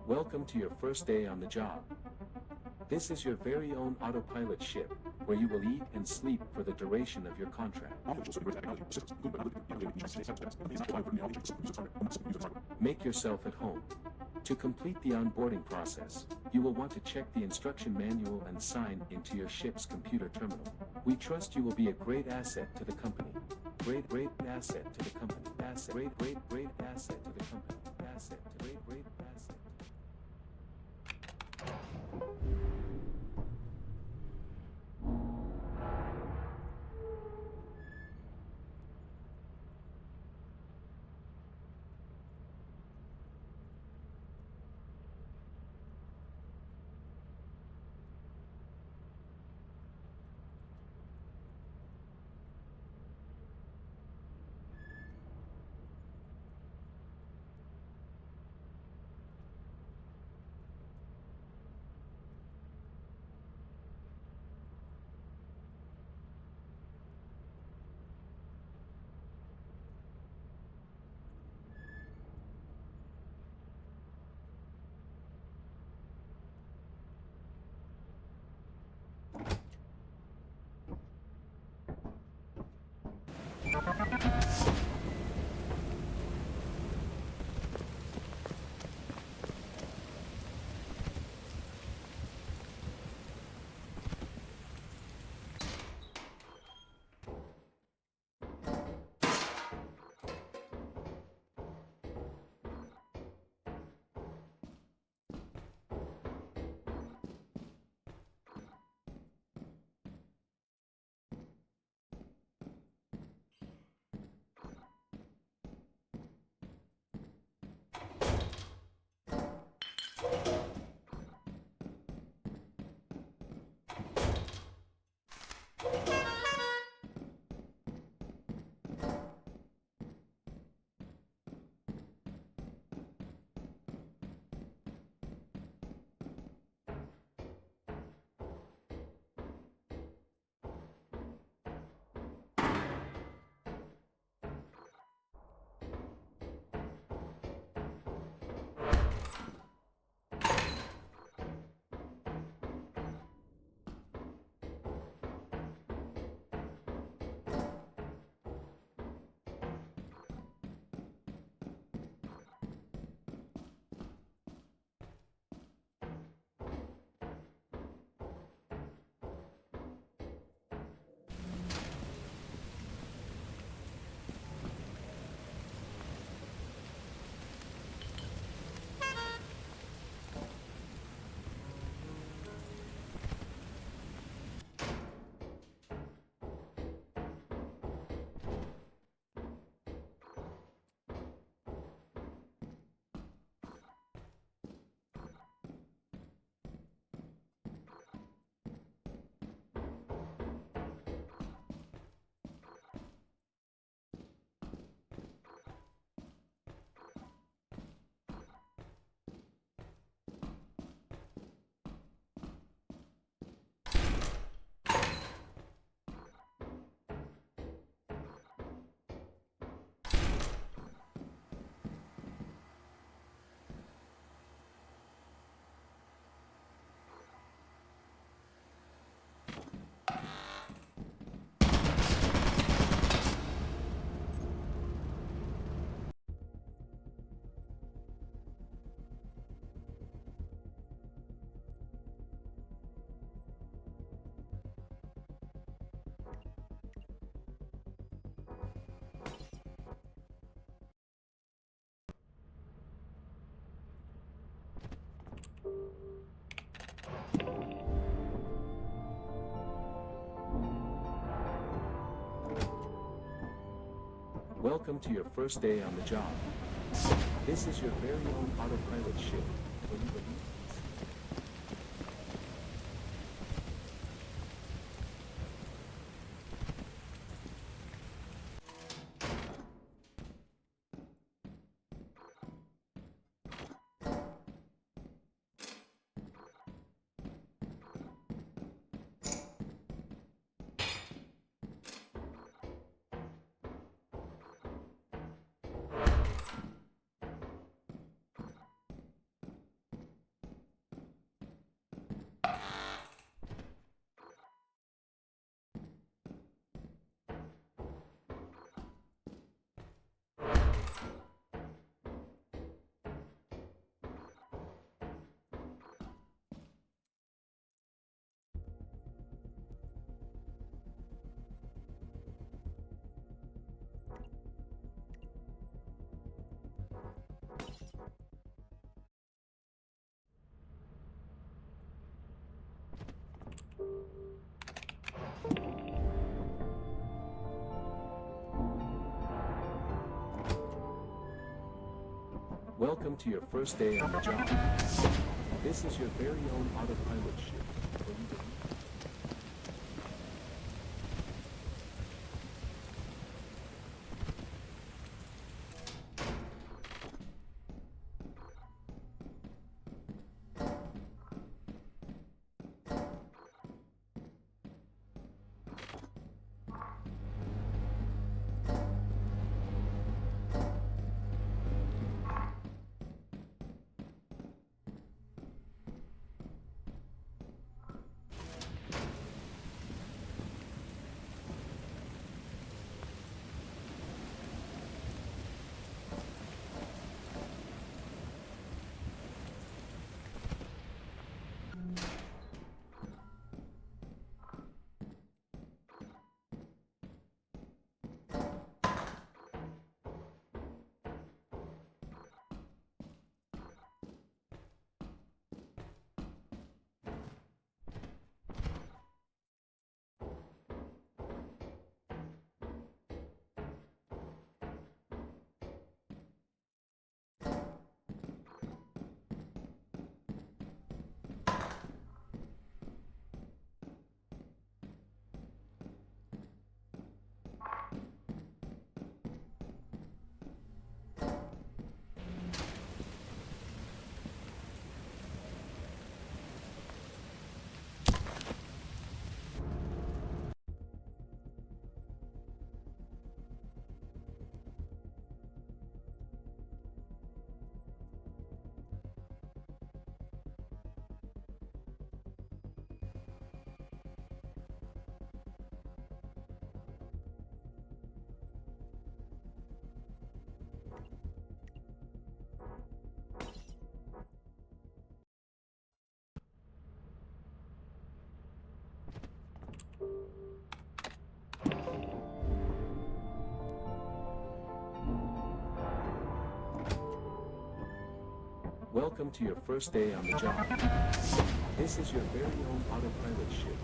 Welcome to your first day on the job. This is your very own autopilot ship, where you will eat and sleep for the duration of your contract. Make yourself at home. To complete the onboarding process, you will want to check the instruction manual and sign into your ship's computer terminal. We trust you will be a great asset to the company. Great asset to the company. Great asset to the company. Asset to great asset. Welcome to your first day on the job. This is your very own autopilot ship, where you will eat Welcome to your first day on the job. This is your very own autopilot ship. Welcome to your first day on the job. This is your very own autopilot ship.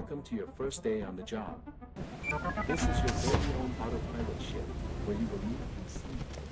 Welcome to your first day on the job. This is your very own autopilot ship, where you will eat and sleep.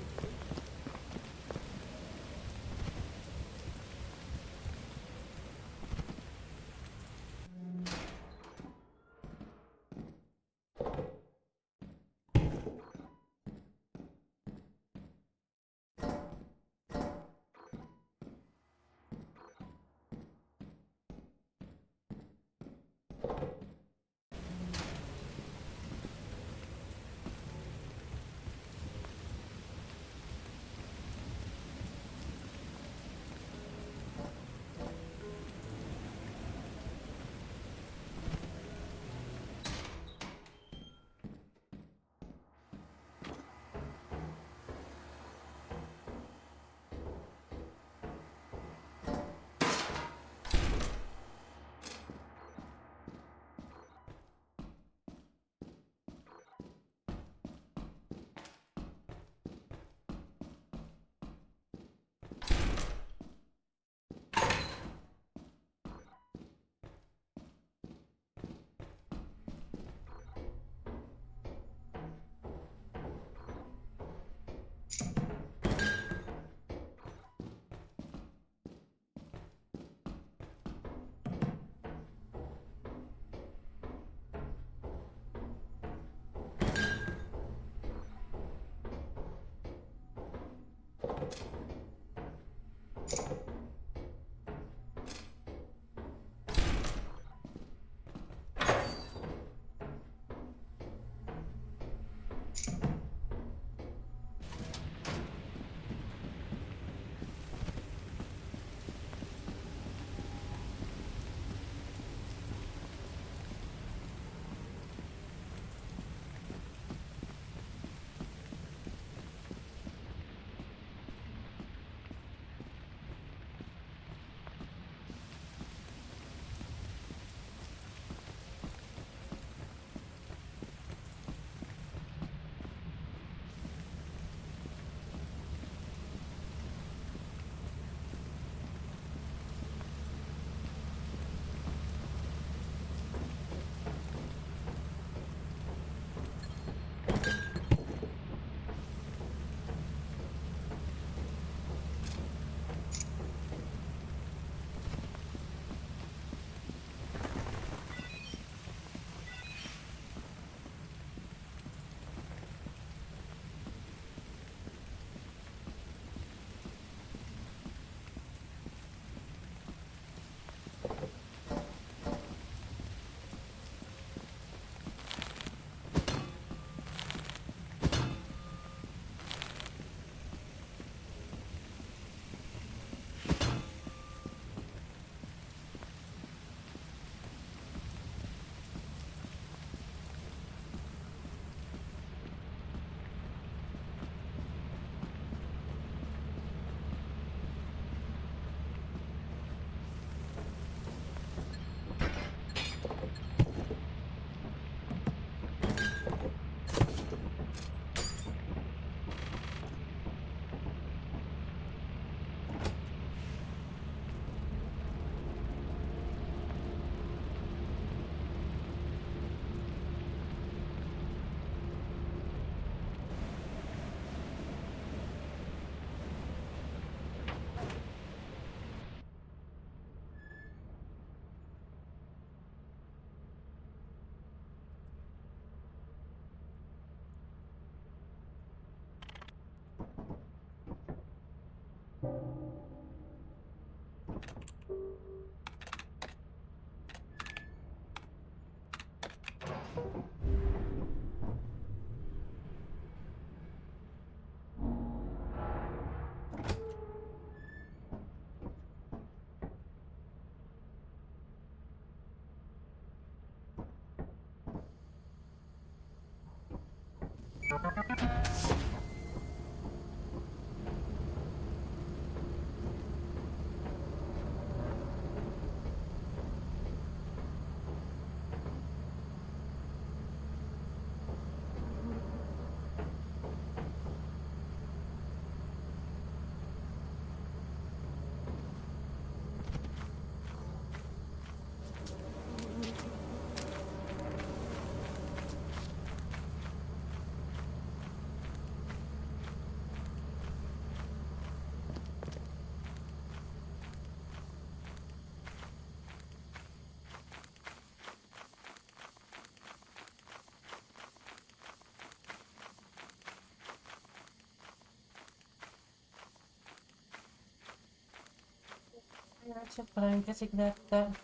that's it, but I'm guessing that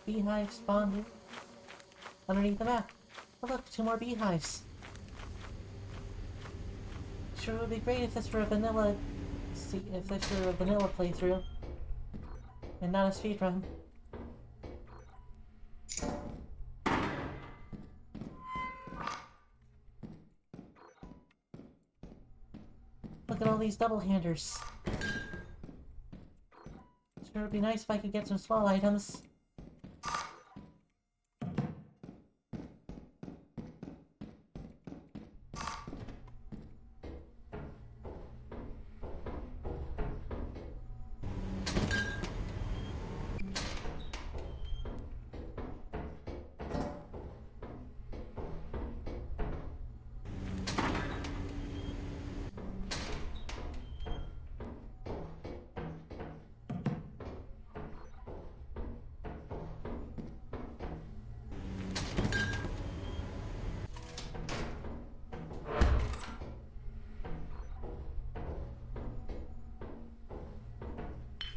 beehive spawned underneath the map. Oh look, 2 more beehives. Sure would be great if this were a vanilla... See, if this were a vanilla playthrough. And not a speedrun. Look at all these double-handers. Sure would be nice if I could get some small items.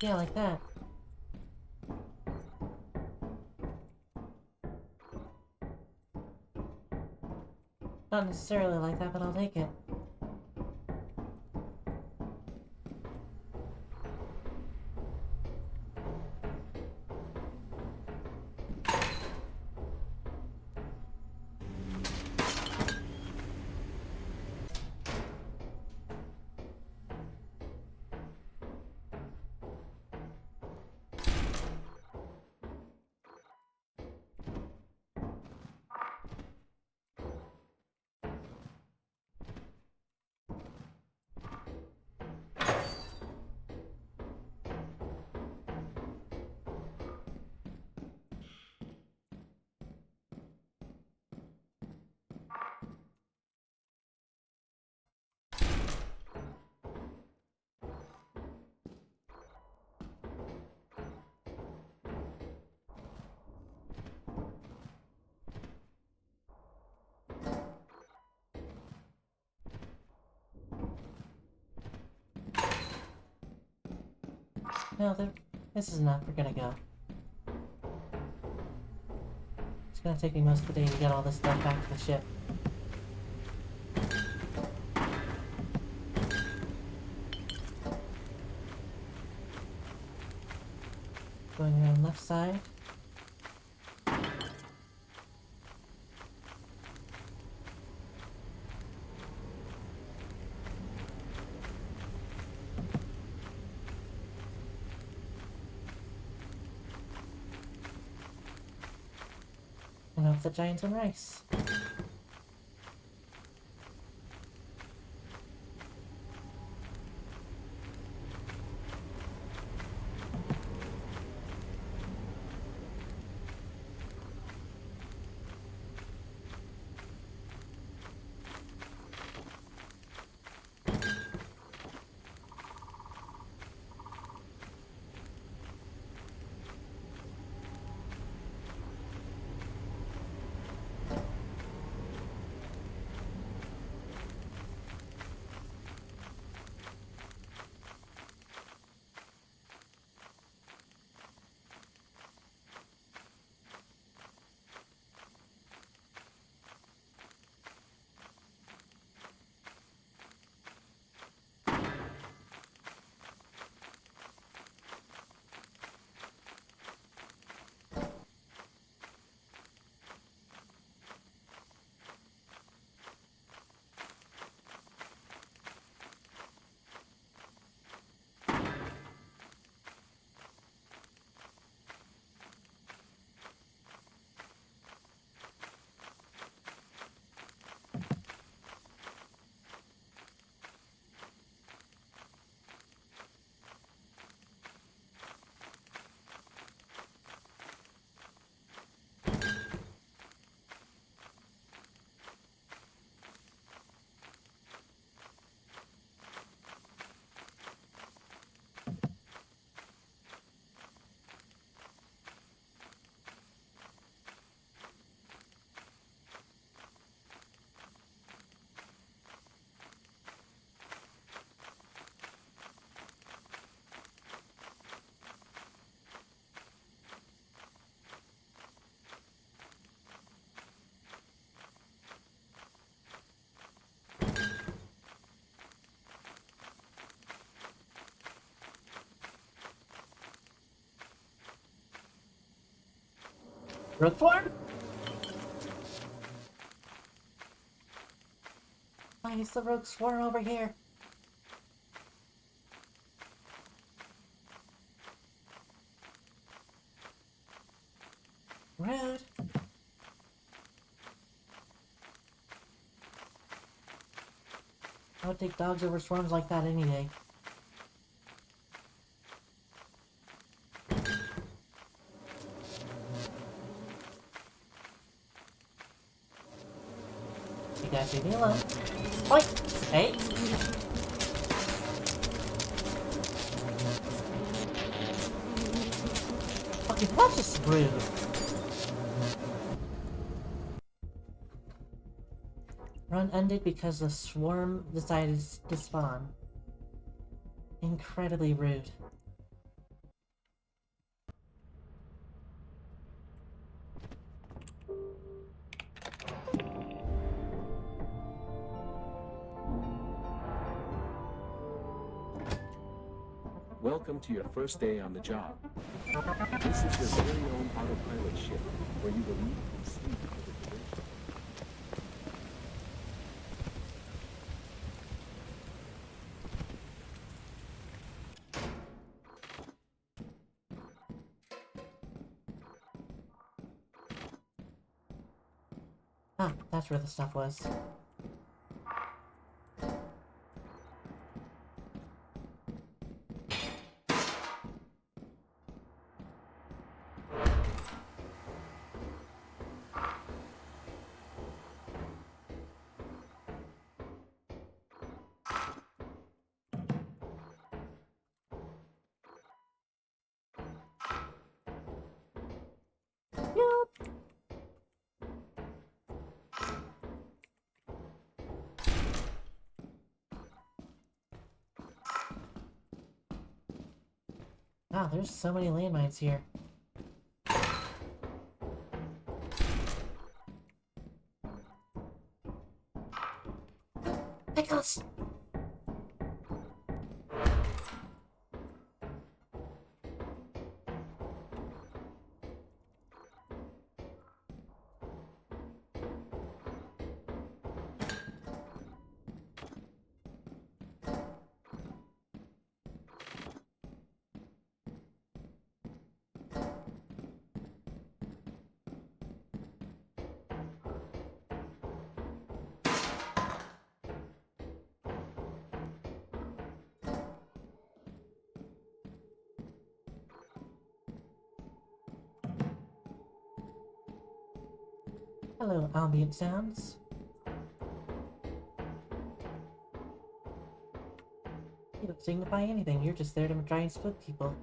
Yeah, like that. Not necessarily like that, but I'll take it. No, this is enough. We're gonna go. It's gonna take me most of the day to get all this stuff back to the ship. Going around left side. And up the giants and rice. Rook form? Why is the rogue swarm over here? Rude. I would take dogs over swarms like that any day. You guys leave me alone. Oi! Hey! Okay, that's just rude. Run ended because the swarm decided to spawn. Incredibly rude. Welcome to your first day on the job. This is your very own autopilot ship, where you will eat and sleep for the duration. Ah, that's where the stuff was. Yup. Wow, there's so many landmines here. Pickles! Hello, ambient sounds. You don't signify anything, you're just there to try and spook people.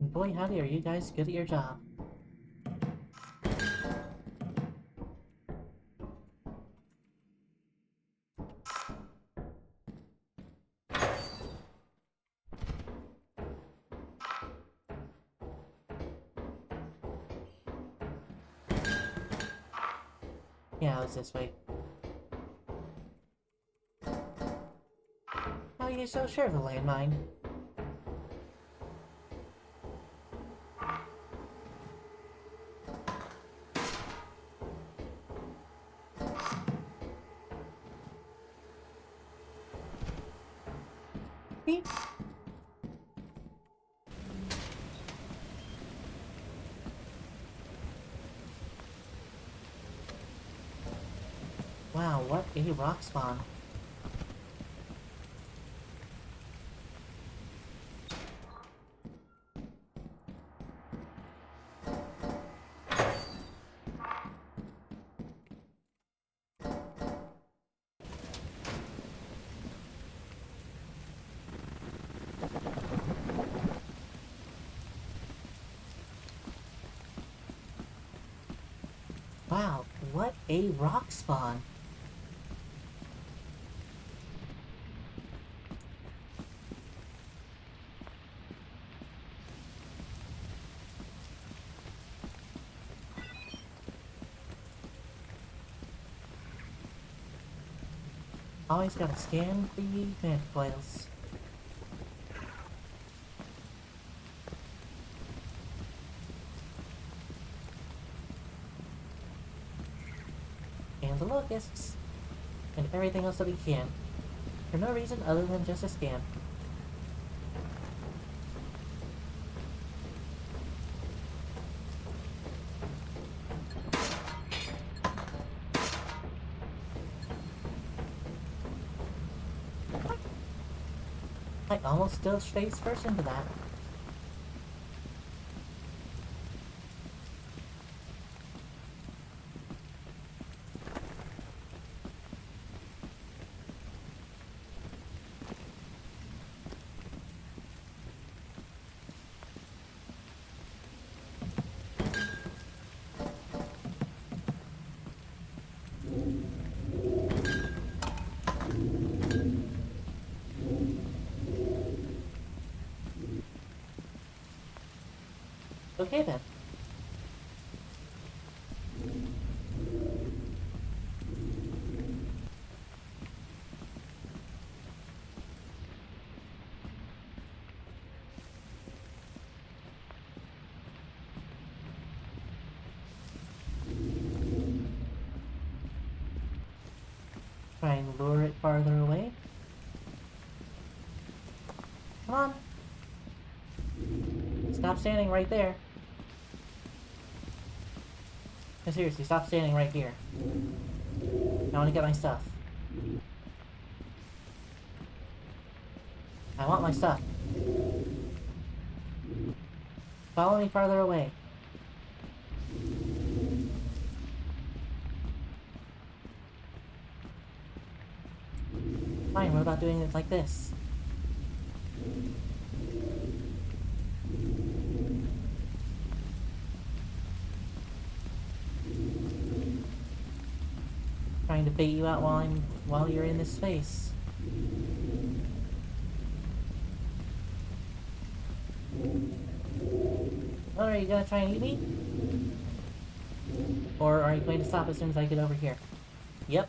And boy howdy, are you guys good at your job. Yeah, it was this way. How are you so sure of the landmine? Beep. Wow, what a rock spawn. Wow, What a rock spawn! Always gotta scan the manta coils. And the locusts. And everything else that we can. For no reason other than just a scan. I almost dove face first into that. Okay then. Try and lure it farther away. Come on. Stop standing right there. No, seriously, stop standing right here. I want to get my stuff. I want my stuff. Follow me farther away. Fine, what about doing it like this? Trying to bait you out while you're in this space. Oh, are you gonna try and eat me? Or are you going to stop as soon as I get over here? Yep.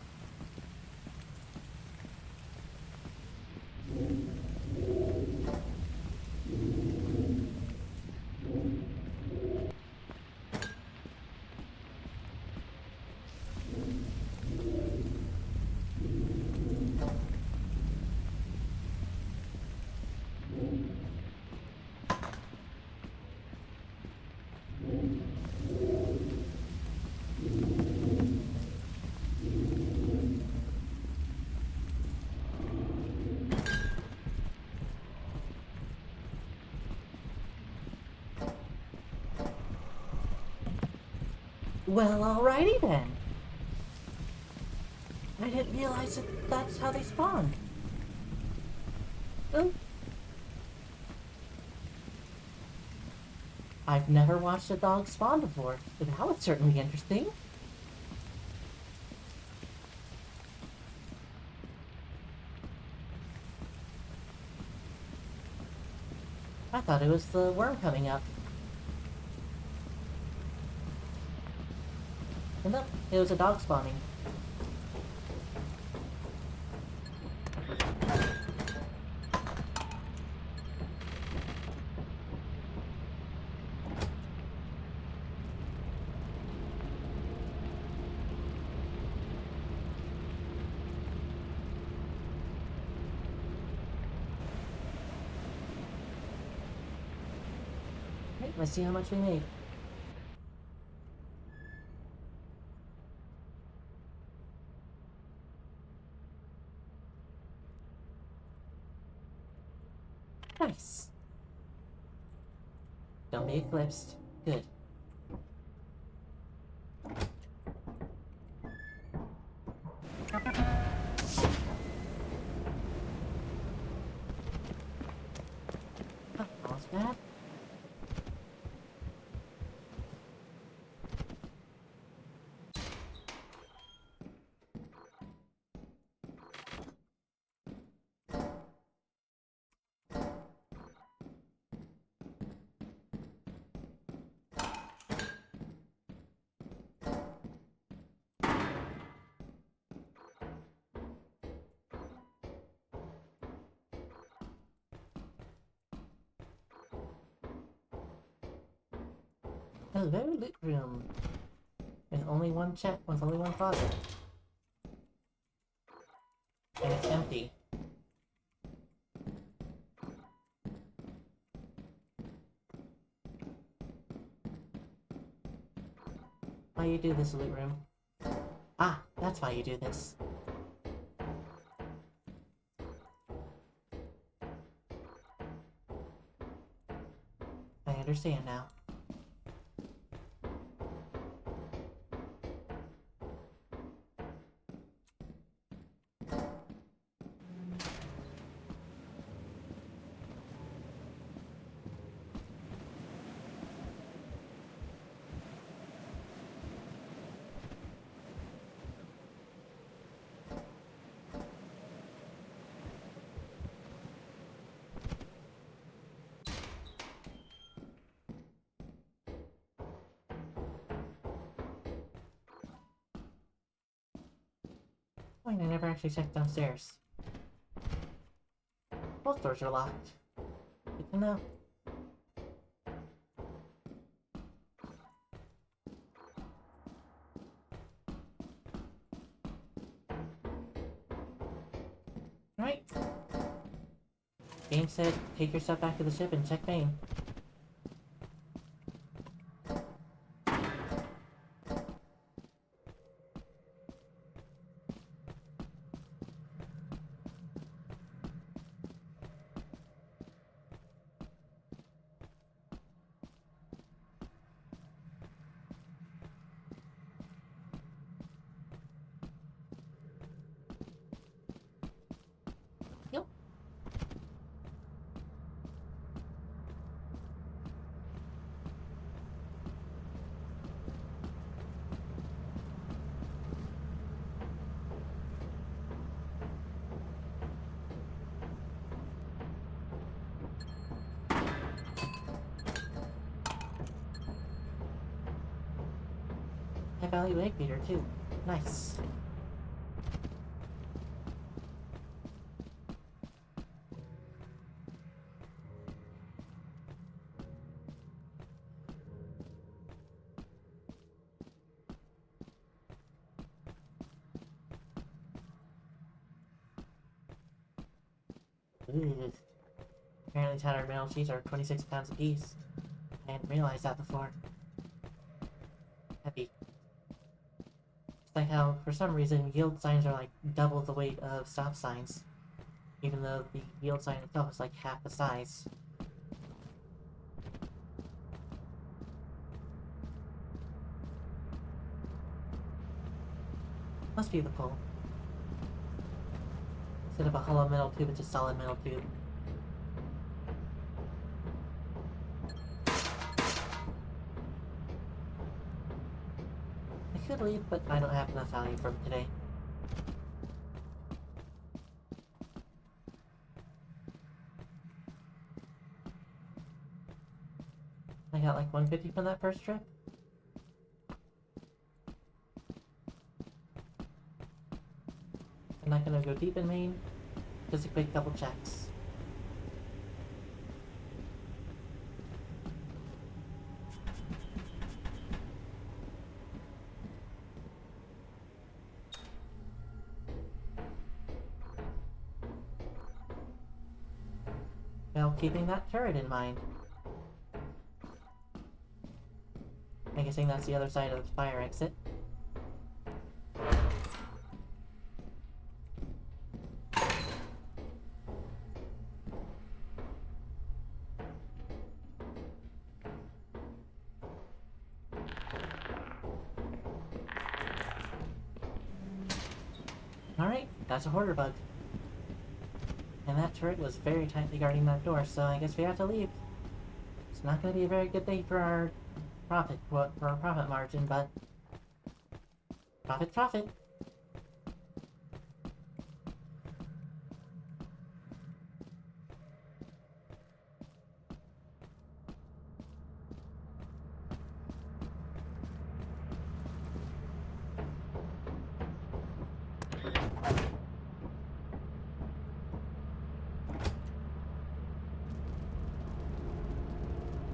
Well, alrighty then. I didn't realize that that's how they spawn. Oh. I've never watched a dog spawn before, but that was certainly interesting. I thought it was the worm coming up. And no, it was a dog spawning. Right, let's see how much we made. Nice. Don't be eclipsed. Good. Oh, that was bad. Hello, loot room. With only one check, with only one closet. And it's empty. Why you do this, loot room? Ah, that's why you do this. I understand now. Wait, I never actually checked downstairs. Both doors are locked. Good to know. Alright. Game said, take your stuff back to the ship and check main. Yep. High value egg beater too. Nice. Ooh. Apparently tattered metal sheets are 26 pounds apiece. I hadn't realized that before. Heavy. It's like how, for some reason, yield signs are like double the weight of stop signs. Even though the yield sign itself is like half the size. Must be the pull. Instead of a hollow metal tube, it's a solid metal tube. I could leave, but I don't have enough value from today. I got like 150 from that first trip. I'm not gonna go deep in main, just a quick double checks. Well, keeping that turret in mind. I'm guessing that's the other side of the fire exit. Alright, that's a hoarder bug. And that turret was very tightly guarding that door, so I guess we have to leave. It's not going to be a very good day for our profit, margin, but profit.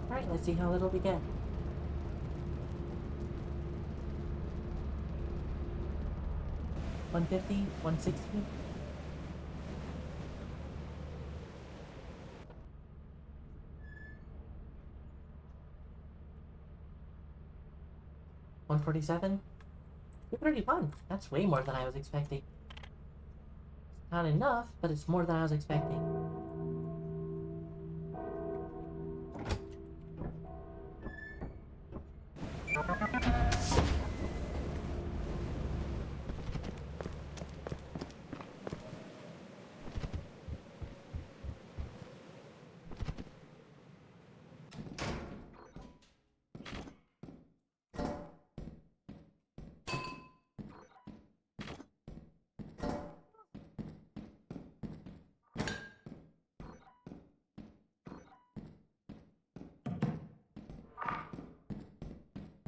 Alright, let's see how little we get. 150? 160? $147? 231. That's way more than I was expecting. It's not enough, but it's more than I was expecting.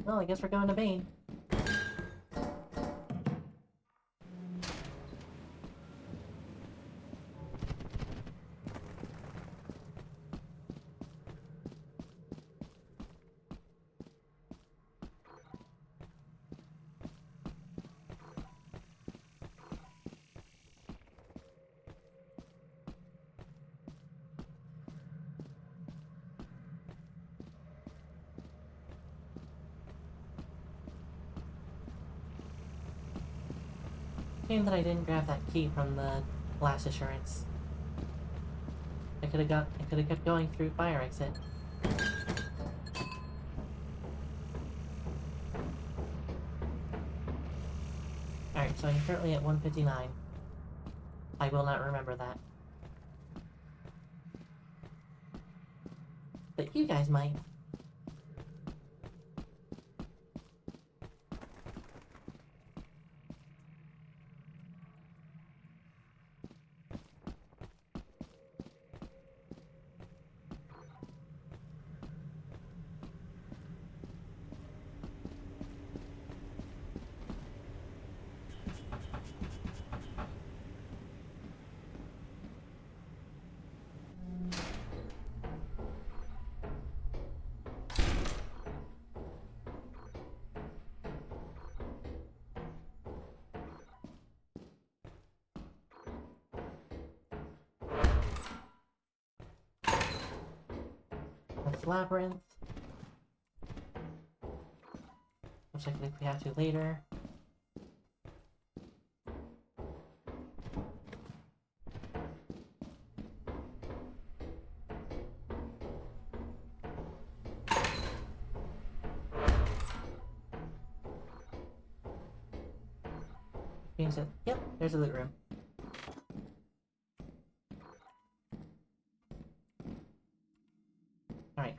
Well, I guess we're going to Bane. Shame that I didn't grab that key from the last assurance. I could have kept going through fire exit. Alright, so I'm currently at 159. I will not remember that. But you guys might. That's Labyrinth. Which I think we have to later. Means that, yep, there's a loot room. Alright.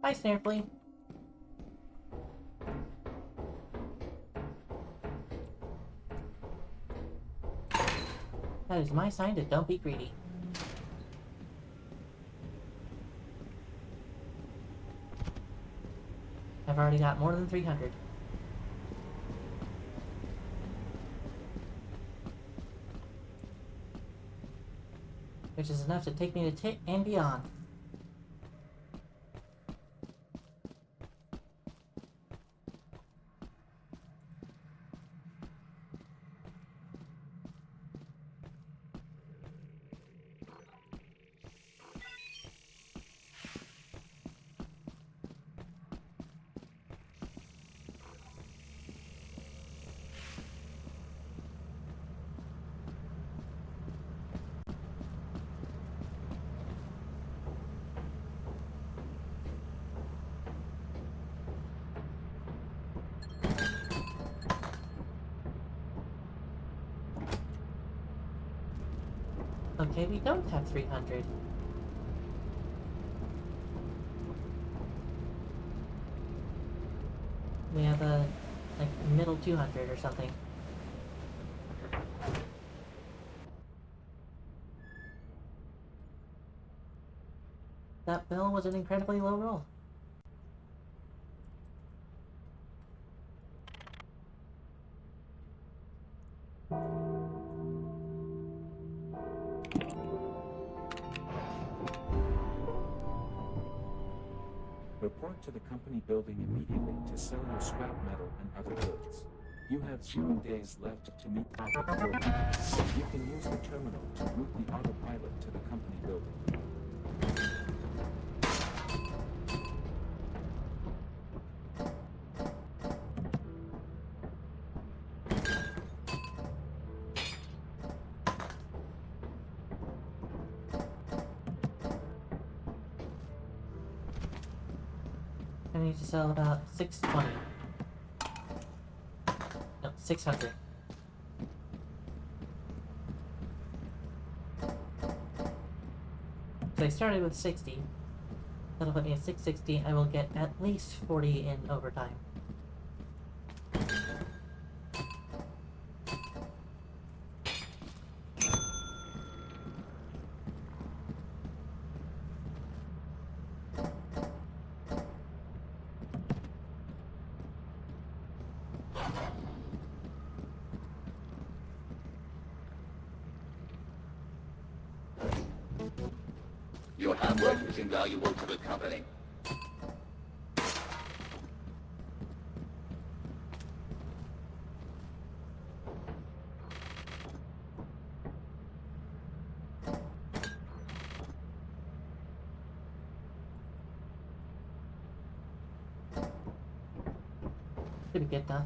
Bye, Snare Flea. That is my sign to don't be greedy. I've already got more than 300. Which is enough to take me to Tit and beyond. Okay, we don't have 300. We have a, like, middle 200 or something. That bell was an incredibly low roll. Report to the company building immediately to sell your scrap metal and other goods. You have 0 days left to meet profit quota. You can use the terminal to route the autopilot to the company building. I need to sell about 620. No, 600. So I started with 60. That'll put me at 660. I will get at least 40 in overtime. Your hard work is invaluable to the company. Should be good enough.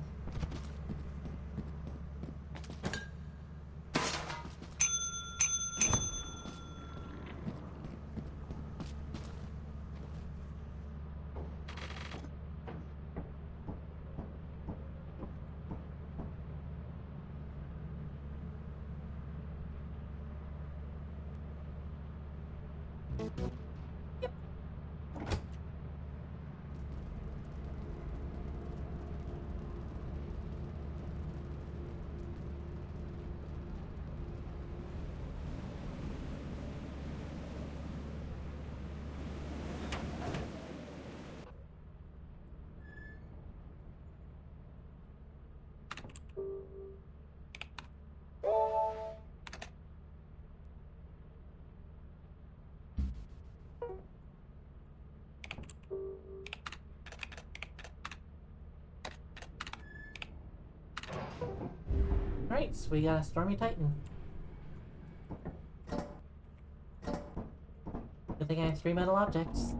Alright, so we got a Stormy Titan. Good thing I have 3 metal objects.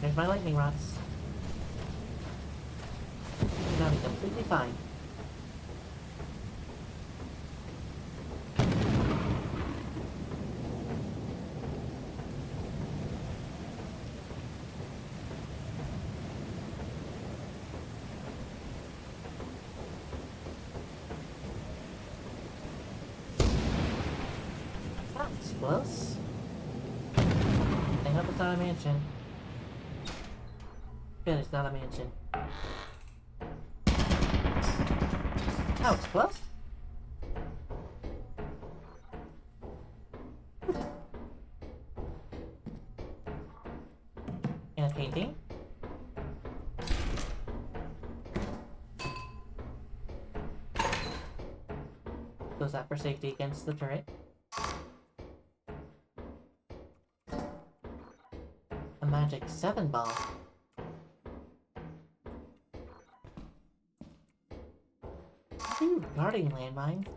There's my lightning rods. Now I'm completely fine. That's close. I hope it's not a mansion. Good, it's not a mansion. Oh, it's close? And a painting. Goes out for safety against the turret. A magic 7 ball. Ooh, guarding landmine.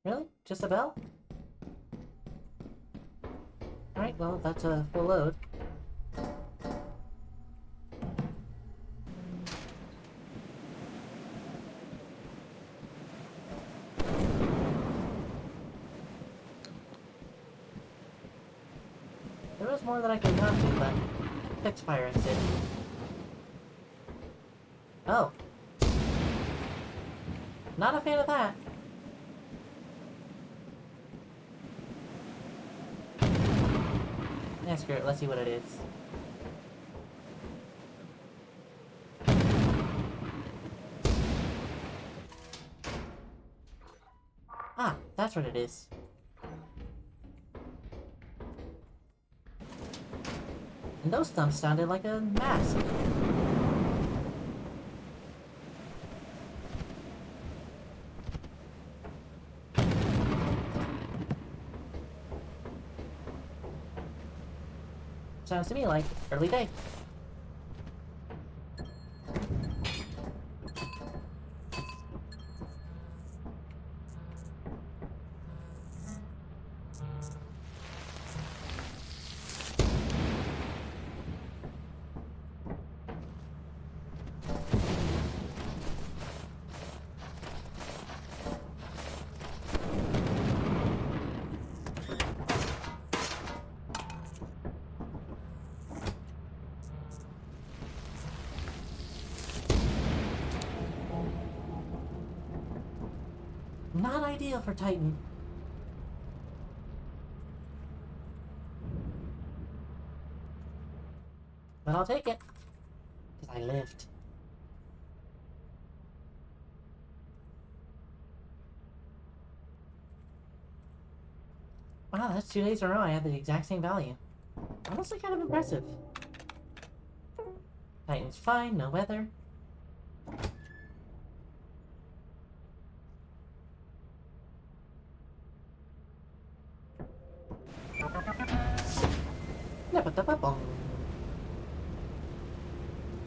Really? Just a bell? Alright, well, that's a full load. There was more that I could have gone to, but fixed fire exit. Oh. Not a fan of that. Yeah, screw it. Let's see what it is. Ah, that's what it is. And those thumps sounded like a mask. Sounds to me like early day. Not ideal for Titan. But I'll take it. Because I lived. Wow, that's 2 days in a row I had the exact same value. Honestly kind of impressive. Titan's fine, no weather. Napatapapong.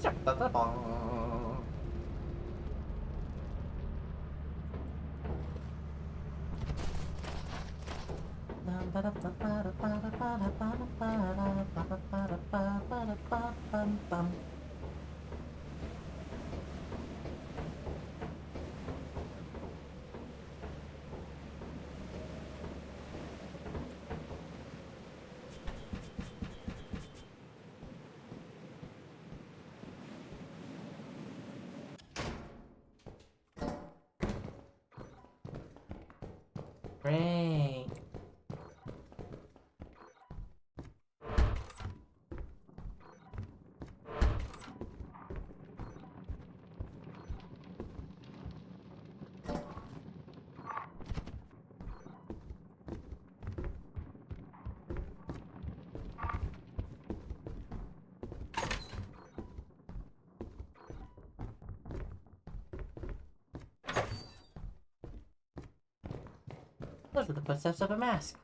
Napatapapong. Great. Those were the footsteps of a mask.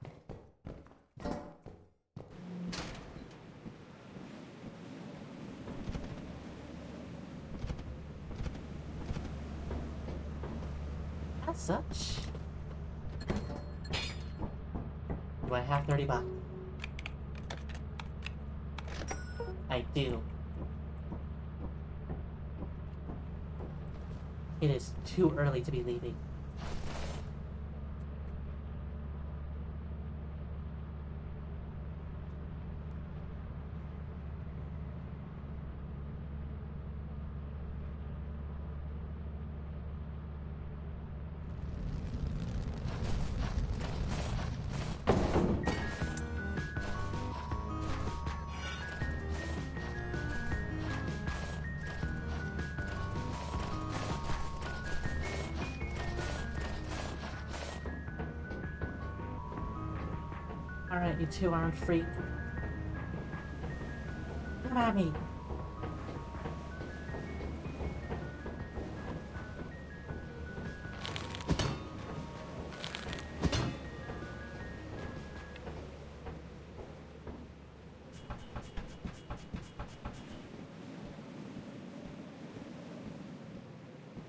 As such, do I have 30 bucks? I do. It is too early to be leaving. Alright, you two-armed freak. Come at me!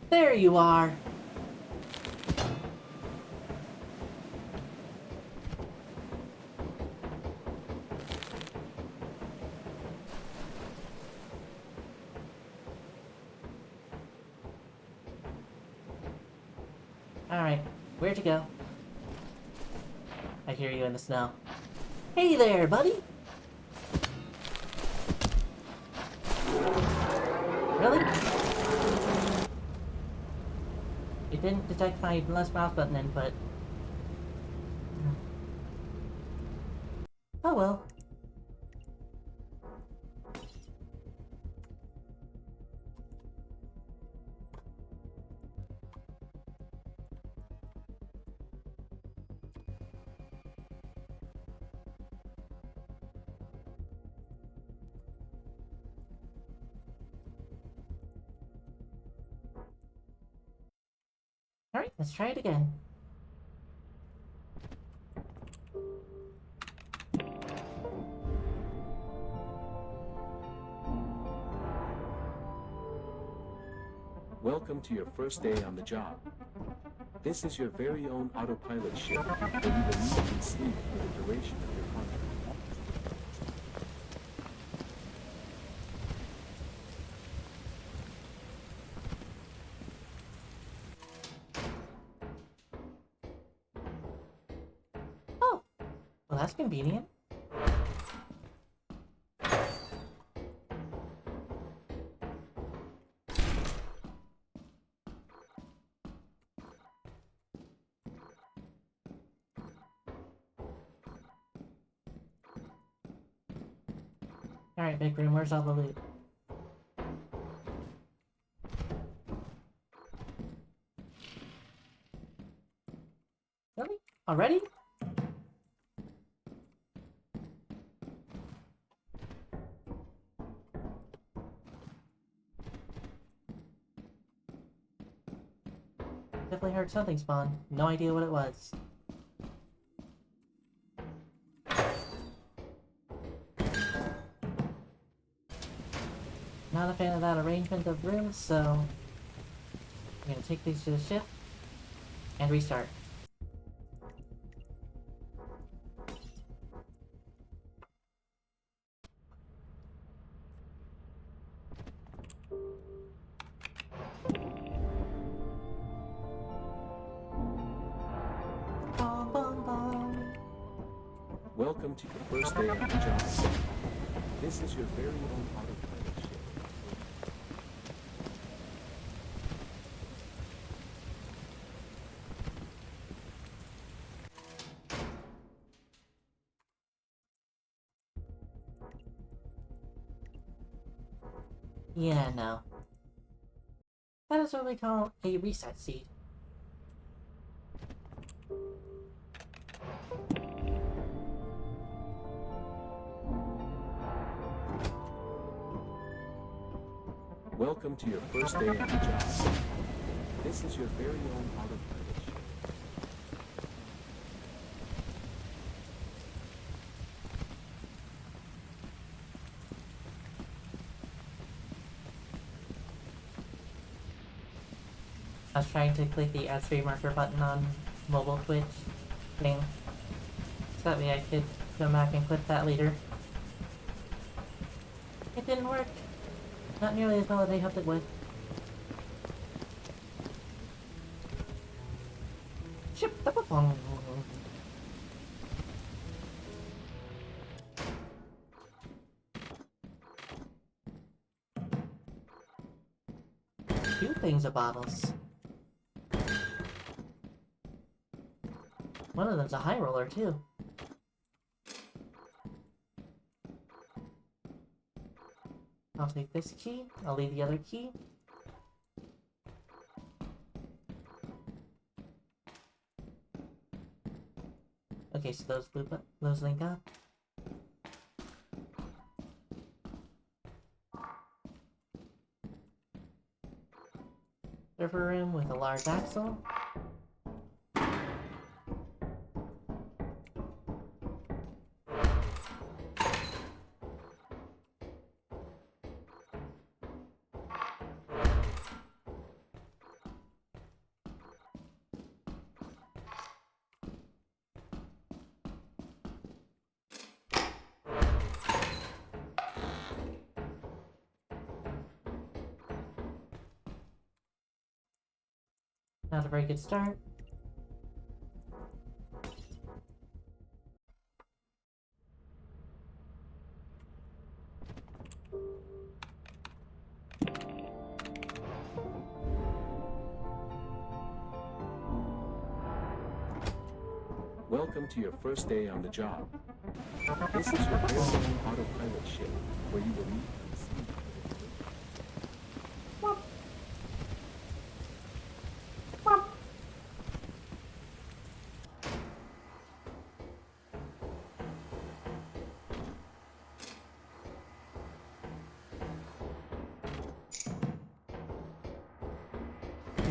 There you are! Alright, where'd you go? I hear you in the snow. Hey there, buddy! Really? It didn't detect my left mouse button input. Oh well. Alright, let's try it again. Welcome to your first day on the job. This is your very own autopilot ship, where you will eat and sleep for the duration of your contract. Oh! Well, that's convenient. Alright, big room, where's all the loot? Really? Already? Definitely heard something spawn. No idea what it was. Not a fan of that arrangement of rooms, so I'm gonna take these to the ship and restart. Bum, bum, bum. Welcome to your first day on the job. This is your very own autopilot ship. Yeah, no. That is what we call a reset seed. Welcome to your first day on the job. This is your very own autopilot ship. I was trying to click the add screen marker button on mobile Twitch thing, so that way I could go back and clip that later. It didn't work. Not nearly as well as I hoped it would. Ship the bong. Two things of bottles. One of them's a high roller too. I'll take this key. I'll leave the other key. Okay, so those link up. Server room with a large axle. Not a very good start. Welcome to your first day on the job. This is your very own autopilot ship, where you will meet and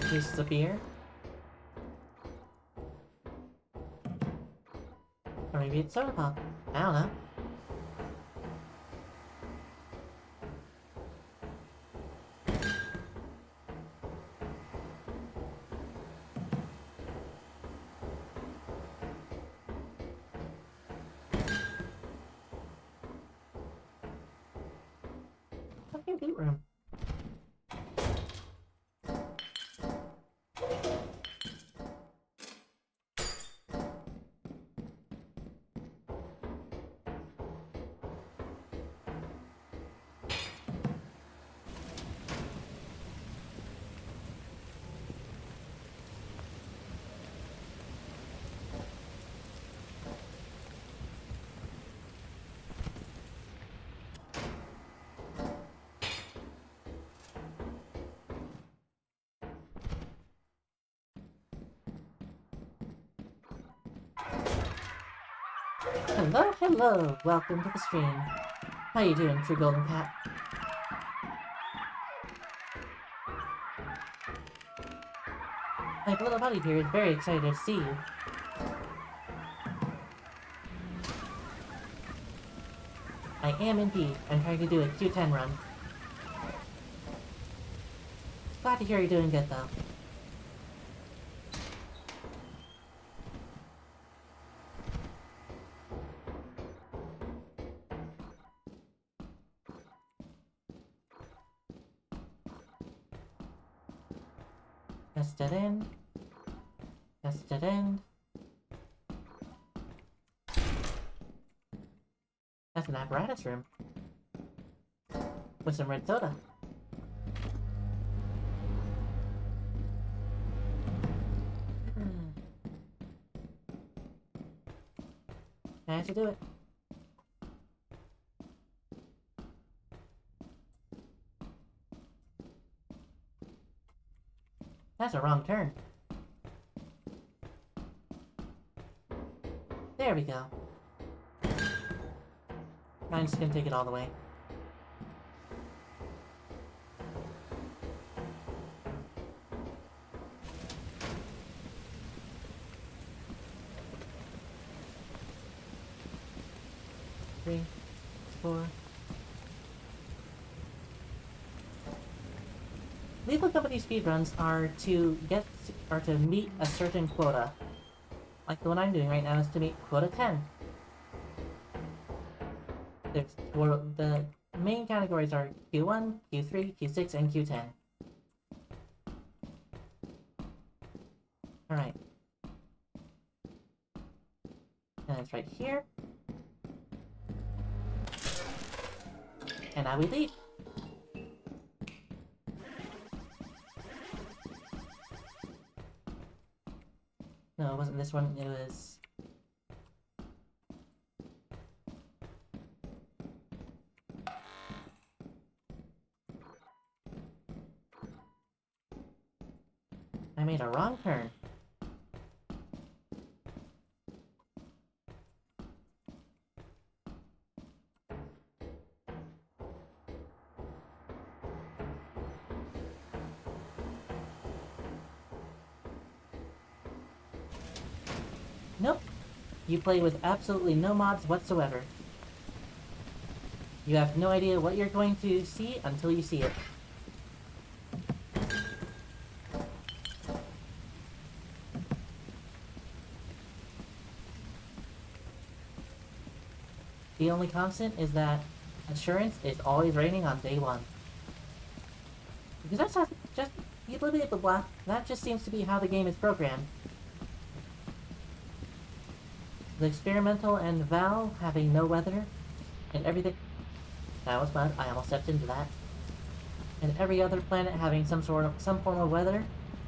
see. Pieces of beer. Or maybe it's soda pop. I don't know. Fucking boot room. Hello, hello! Welcome to the stream. How you doing, True Golden Cat? My little buddy here is very excited to see you. I am indeed. I'm trying to do a Q10 run. Glad to hear you're doing good, though. Test it in. Test it in. That's an apparatus room. With some red soda. I have to do it. That's a wrong turn. There we go. I'm just gonna take it all the way. Three, 4. Lethal Company speedruns are to meet a certain quota. Like the one I'm doing right now is to meet quota 10. The main categories are Q1, Q3, Q6, and Q10. Alright. And it's right here. And now we leave. No, it wasn't this one, it was... I made a wrong turn. Nope. You play with absolutely no mods whatsoever. You have no idea what you're going to see until you see it. The only constant is that assurance is always raining on day one. Because that's not just... You blah blah blah blah. That just seems to be how the game is programmed. The experimental and Val having no weather, and everything... That was bad, I almost stepped into that. And every other planet having some form of weather,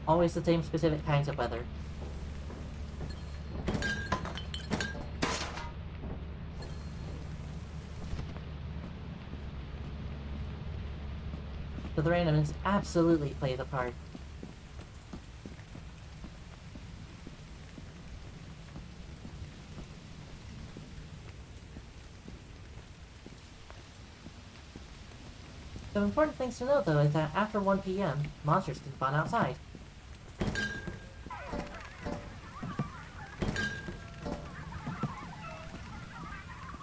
always the same specific kinds of weather. So the randomness absolutely plays a part. Some important things to know, though, is that after 1 PM, monsters can spawn outside.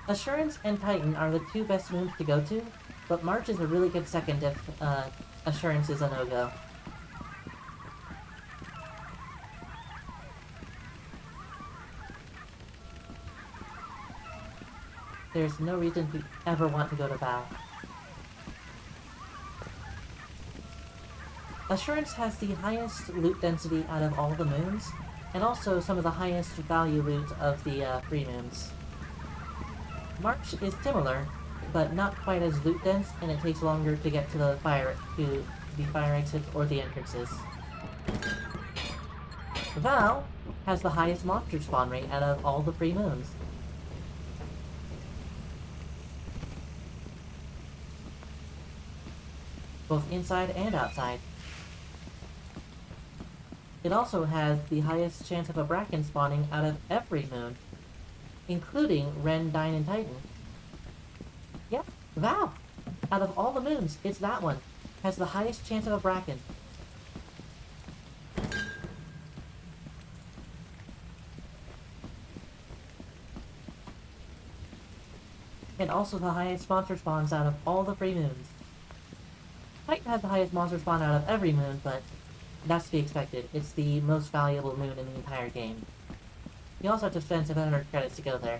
Assurance and Titan are the two best moons to go to, but March is a really good second if Assurance is a no-go. There's no reason to ever want to go to Val. Assurance has the highest loot density out of all the moons, and also some of the highest value loot of the free moons. March is similar, but not quite as loot dense, and it takes longer to get to the fire exits or the entrances. Val has the highest monster spawn rate out of all the free moons. Both inside and outside. It also has the highest chance of a Bracken spawning out of every moon, including Ren, Dine, and Titan. Yep, Val! Out of all the moons, it's that one. Has the highest chance of a Bracken. And also the highest monster spawns out of all the free moons. Titan has the highest monster spawn out of every moon, but that's to be expected. It's the most valuable moon in the entire game. You also have to spend 700 credits to go there.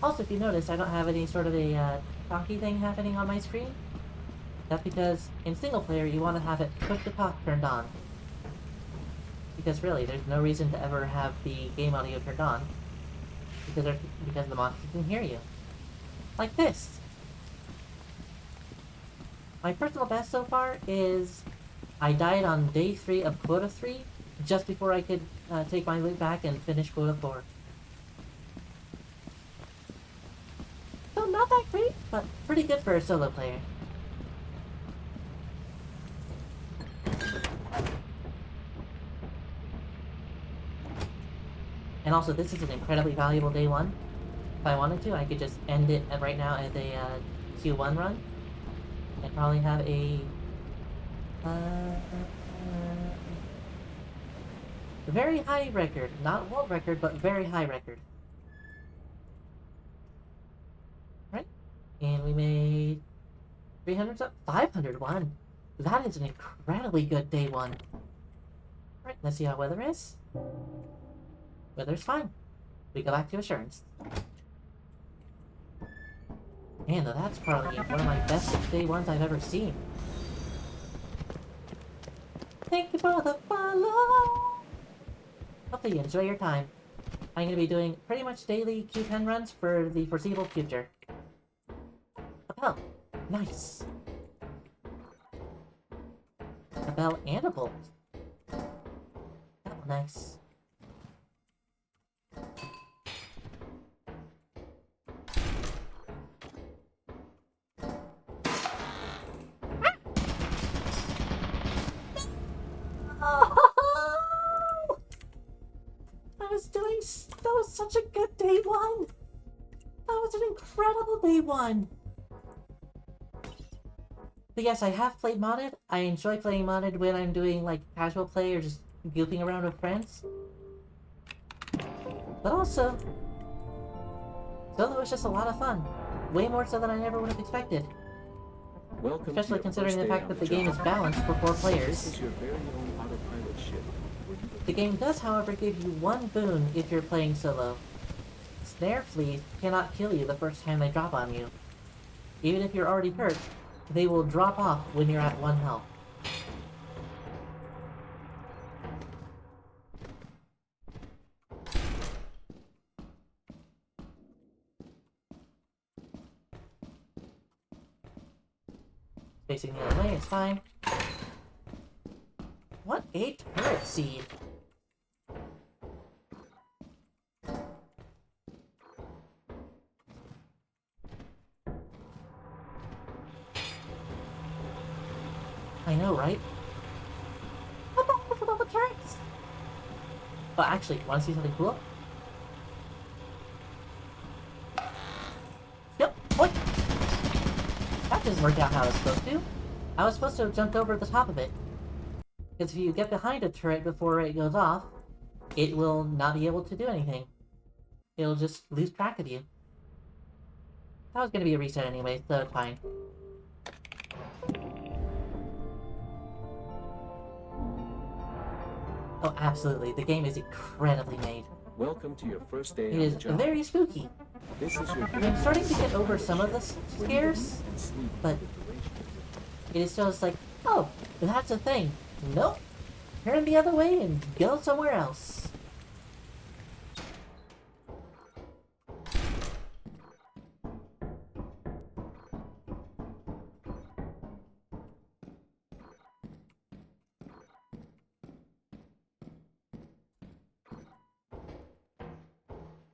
Also, if you notice, I don't have any sort of a talkie thing happening on my screen. That's because in single player, you want to have it push to talk turned on. Because really, there's no reason to ever have the game audio turned on. Because the monsters can hear you. Like this! My personal best so far is I died on day 3 of Quota 3, just before I could take my loot back and finish Quota 4. So not that great, but pretty good for a solo player. And also, this is an incredibly valuable day 1. If I wanted to, I could just end it right now as a Q1 run. And probably have a very high record. Not world record, but very high record. Right? And we made 300 up, 501. That is an incredibly good day 1. Right, let's see how weather is. Weather's fine. We go back to Assurance. Man, that's probably one of my best day 1s I've ever seen. Thank you for the follow! Hopefully you enjoy your time. I'm going to be doing pretty much daily Q10 runs for the foreseeable future. A bell. Nice. A bell and a bolt. Oh, nice. That was such a good day 1! That was an incredible day 1! But yes, I have played modded. I enjoy playing modded when I'm doing like casual play or just goofing around with friends. But also, solo is just a lot of fun. Way more so than I ever would have expected. Welcome Especially considering the fact that the game is balanced for 4 players. This is your very own autopilot ship. The game does, however, give you one boon if you're playing solo. Snare fleas cannot kill you the first time they drop on you. Even if you're already hurt, they will drop off when you're at 1 health. Facing the other way, it's fine. What a turret seed! I know, right? What the heck with all the turrets? But actually, wanna see something cool? Yep, what? That doesn't work out how I was supposed to. I was supposed to have jumped over the top of it. Because if you get behind a turret before it goes off, it will not be able to do anything. It'll just lose track of you. That was gonna be a reset anyway, so it's fine. Oh, absolutely. The game is incredibly made. Welcome to your first day It on is the job. very spooky. This is your I'm starting to get over some of the scares, and sleep but it is still just like, oh, that's a thing. Nope. Turn the other way and go somewhere else.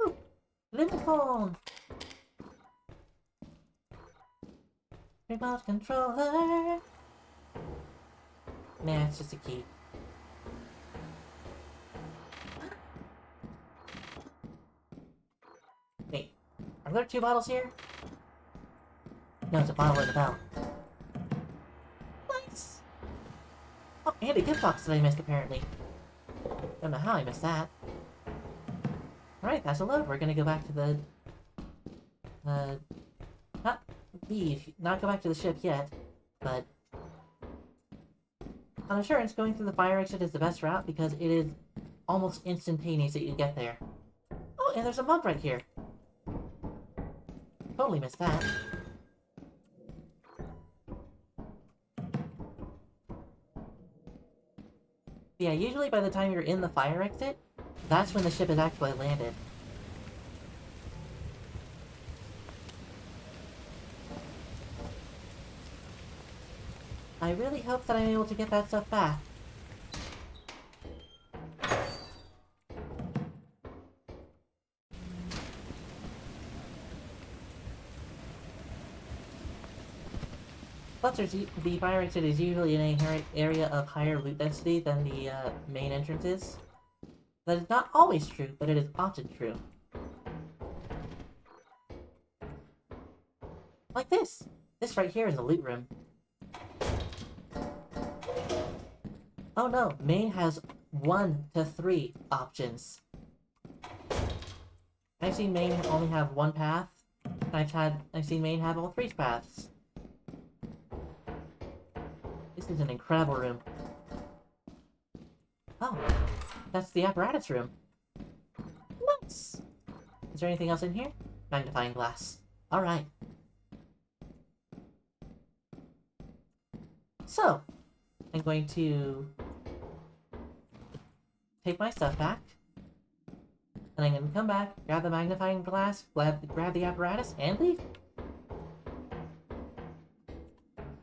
Ooh, Linicon! Remote controller! Nah, it's just a key. Wait, are there 2 bottles here? No, it's a bottle in the bell. Nice! Oh, and a gift box that I missed, apparently. Don't know how I missed that. Alright, that's a load. We're gonna go back to the... not leave, not go back to the ship yet, but... on assurance, going through the fire exit is the best route because it is almost instantaneous that you get there. Oh, and there's a mug right here. Totally missed that. Yeah, usually by the time you're in the fire exit, that's when the ship is actually landed. I really hope that I'm able to get that stuff back. Plus, the fire exit is usually in an area of higher loot density than the main entrance is. That is not always true, but it is often true. Like this! This right here is a loot room. Oh no, main has 1 to 3 options. I've seen main only have 1 path, and I've seen main have all 3 paths. This is an incredible room. Oh, that's the apparatus room. Nice! Is there anything else in here? Magnifying glass. Alright. So, I'm going to take my stuff back, and I'm going to come back, grab the magnifying glass, grab the apparatus, and leave.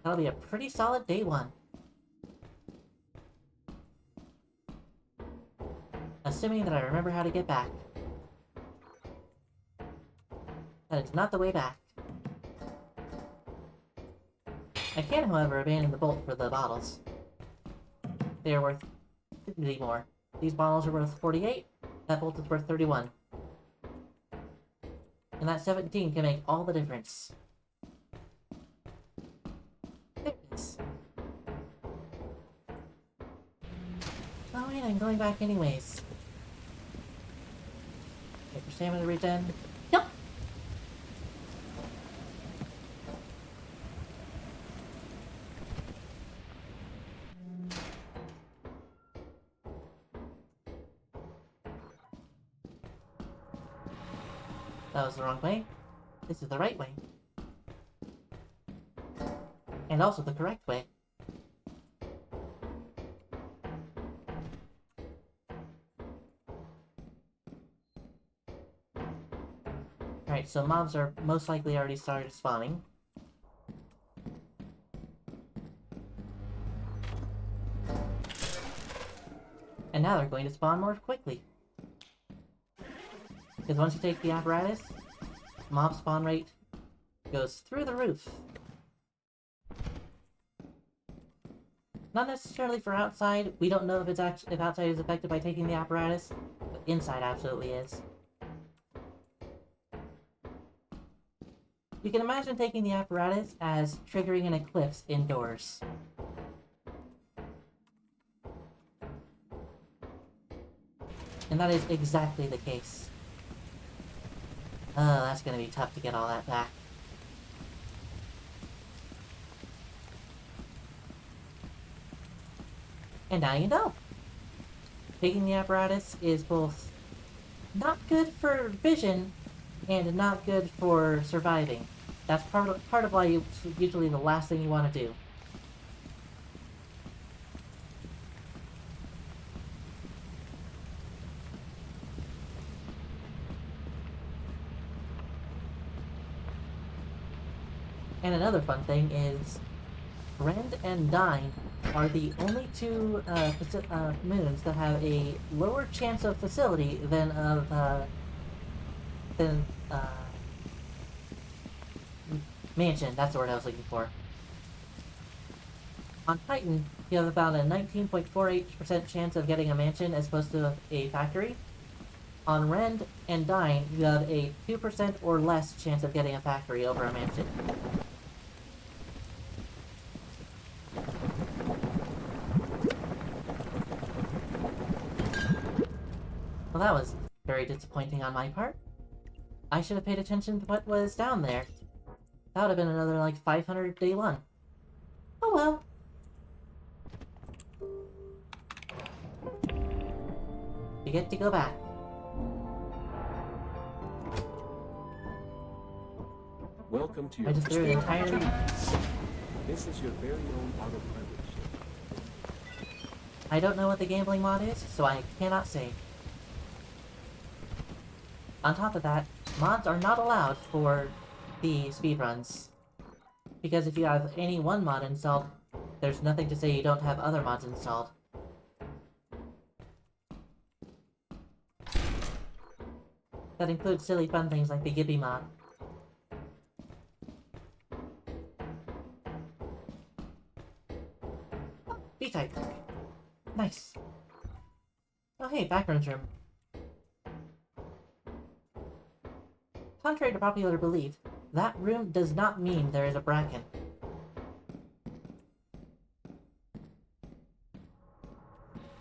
That'll be a pretty solid day 1. Assuming that I remember how to get back. That is not the way back. I can, however, abandon the bolt for the bottles. They are worth 50 more. These bottles are worth 48, that bolt is worth 31. And that 17 can make all the difference. There it is. Oh wait, I'm going back anyways. Wait for stamina regen. Yep! That was the wrong way. This is the right way. And also the correct way. Alright, so mobs are most likely already started spawning. And now they're going to spawn more quickly. Because once you take the apparatus, mob spawn rate goes through the roof. Not necessarily for outside. We don't know if if outside is affected by taking the apparatus, but inside absolutely is. You can imagine taking the apparatus as triggering an eclipse indoors. And that is exactly the case. Oh, that's gonna be tough to get all that back. And now you know. Taking the apparatus is both not good for vision and not good for surviving. That's part of why it's usually the last thing you want to do. And another fun thing is, Rend and Dine are the only two moons that have a lower chance of facility than mansion. That's the word I was looking for. On Titan, you have about a 19.48% chance of getting a mansion as opposed to a factory. On Rend and Dine, you have a 2% or less chance of getting a factory over a mansion. Well, that was very disappointing on my part. I should have paid attention to what was down there. That would have been another, like, 500 day one. Oh well. You get to go back. Welcome to I your just threw it entirely. This is your very own autopilot ship. I don't know what the gambling mod is, so I cannot say. On top of that, mods are not allowed for the speedruns. Because if you have any one mod installed, there's nothing to say you don't have other mods installed. That includes silly fun things like the Gibby mod. B-type. Nice. Oh hey, background room. Contrary to popular belief, that room does not mean there is a bracken.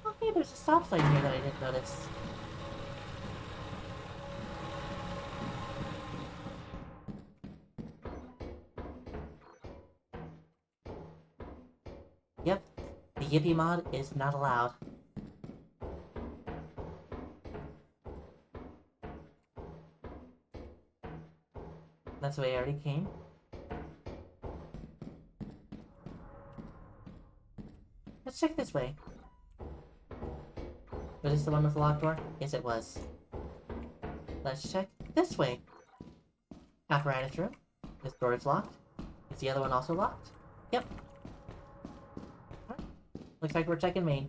Oh hey, there's a stop sign here that I didn't notice. Yep, the Yippee mod is not allowed. That's the way I already came. Let's check this way. Was this the one with the locked door? Yes, it was. Let's check this way. Apparatus room. This door is locked. Is the other one also locked? Yep. Alright. Looks like we're checking main.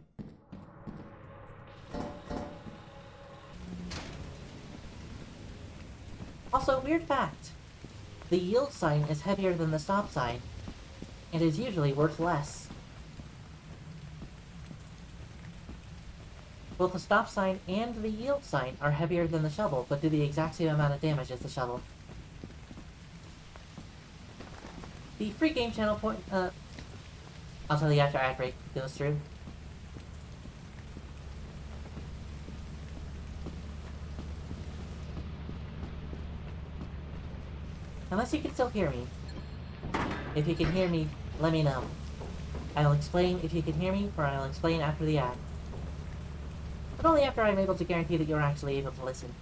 Also, weird fact. The yield sign is heavier than the stop sign, and is usually worth less. Both the stop sign and the yield sign are heavier than the shovel, but do the exact same amount of damage as the shovel. The free game channel point, I'll tell you after ad break goes through. Unless you can still hear me. If you can hear me, let me know. I'll explain if you can hear me, or I'll explain after the ad. But only after I'm able to guarantee that you're actually able to listen.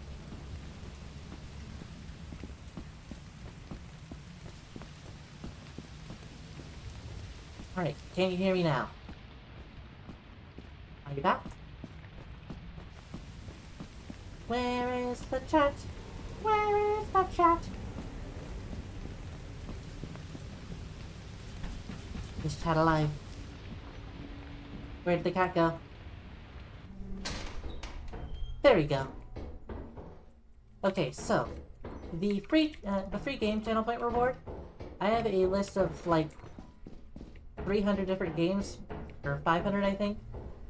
Alright, can you hear me now? Are you back? Where is the chat? Where is the chat? Is chat alive? Where did the cat go? There we go. Okay, so the free game channel point reward. I have a list of like 300 different games or 500, I think.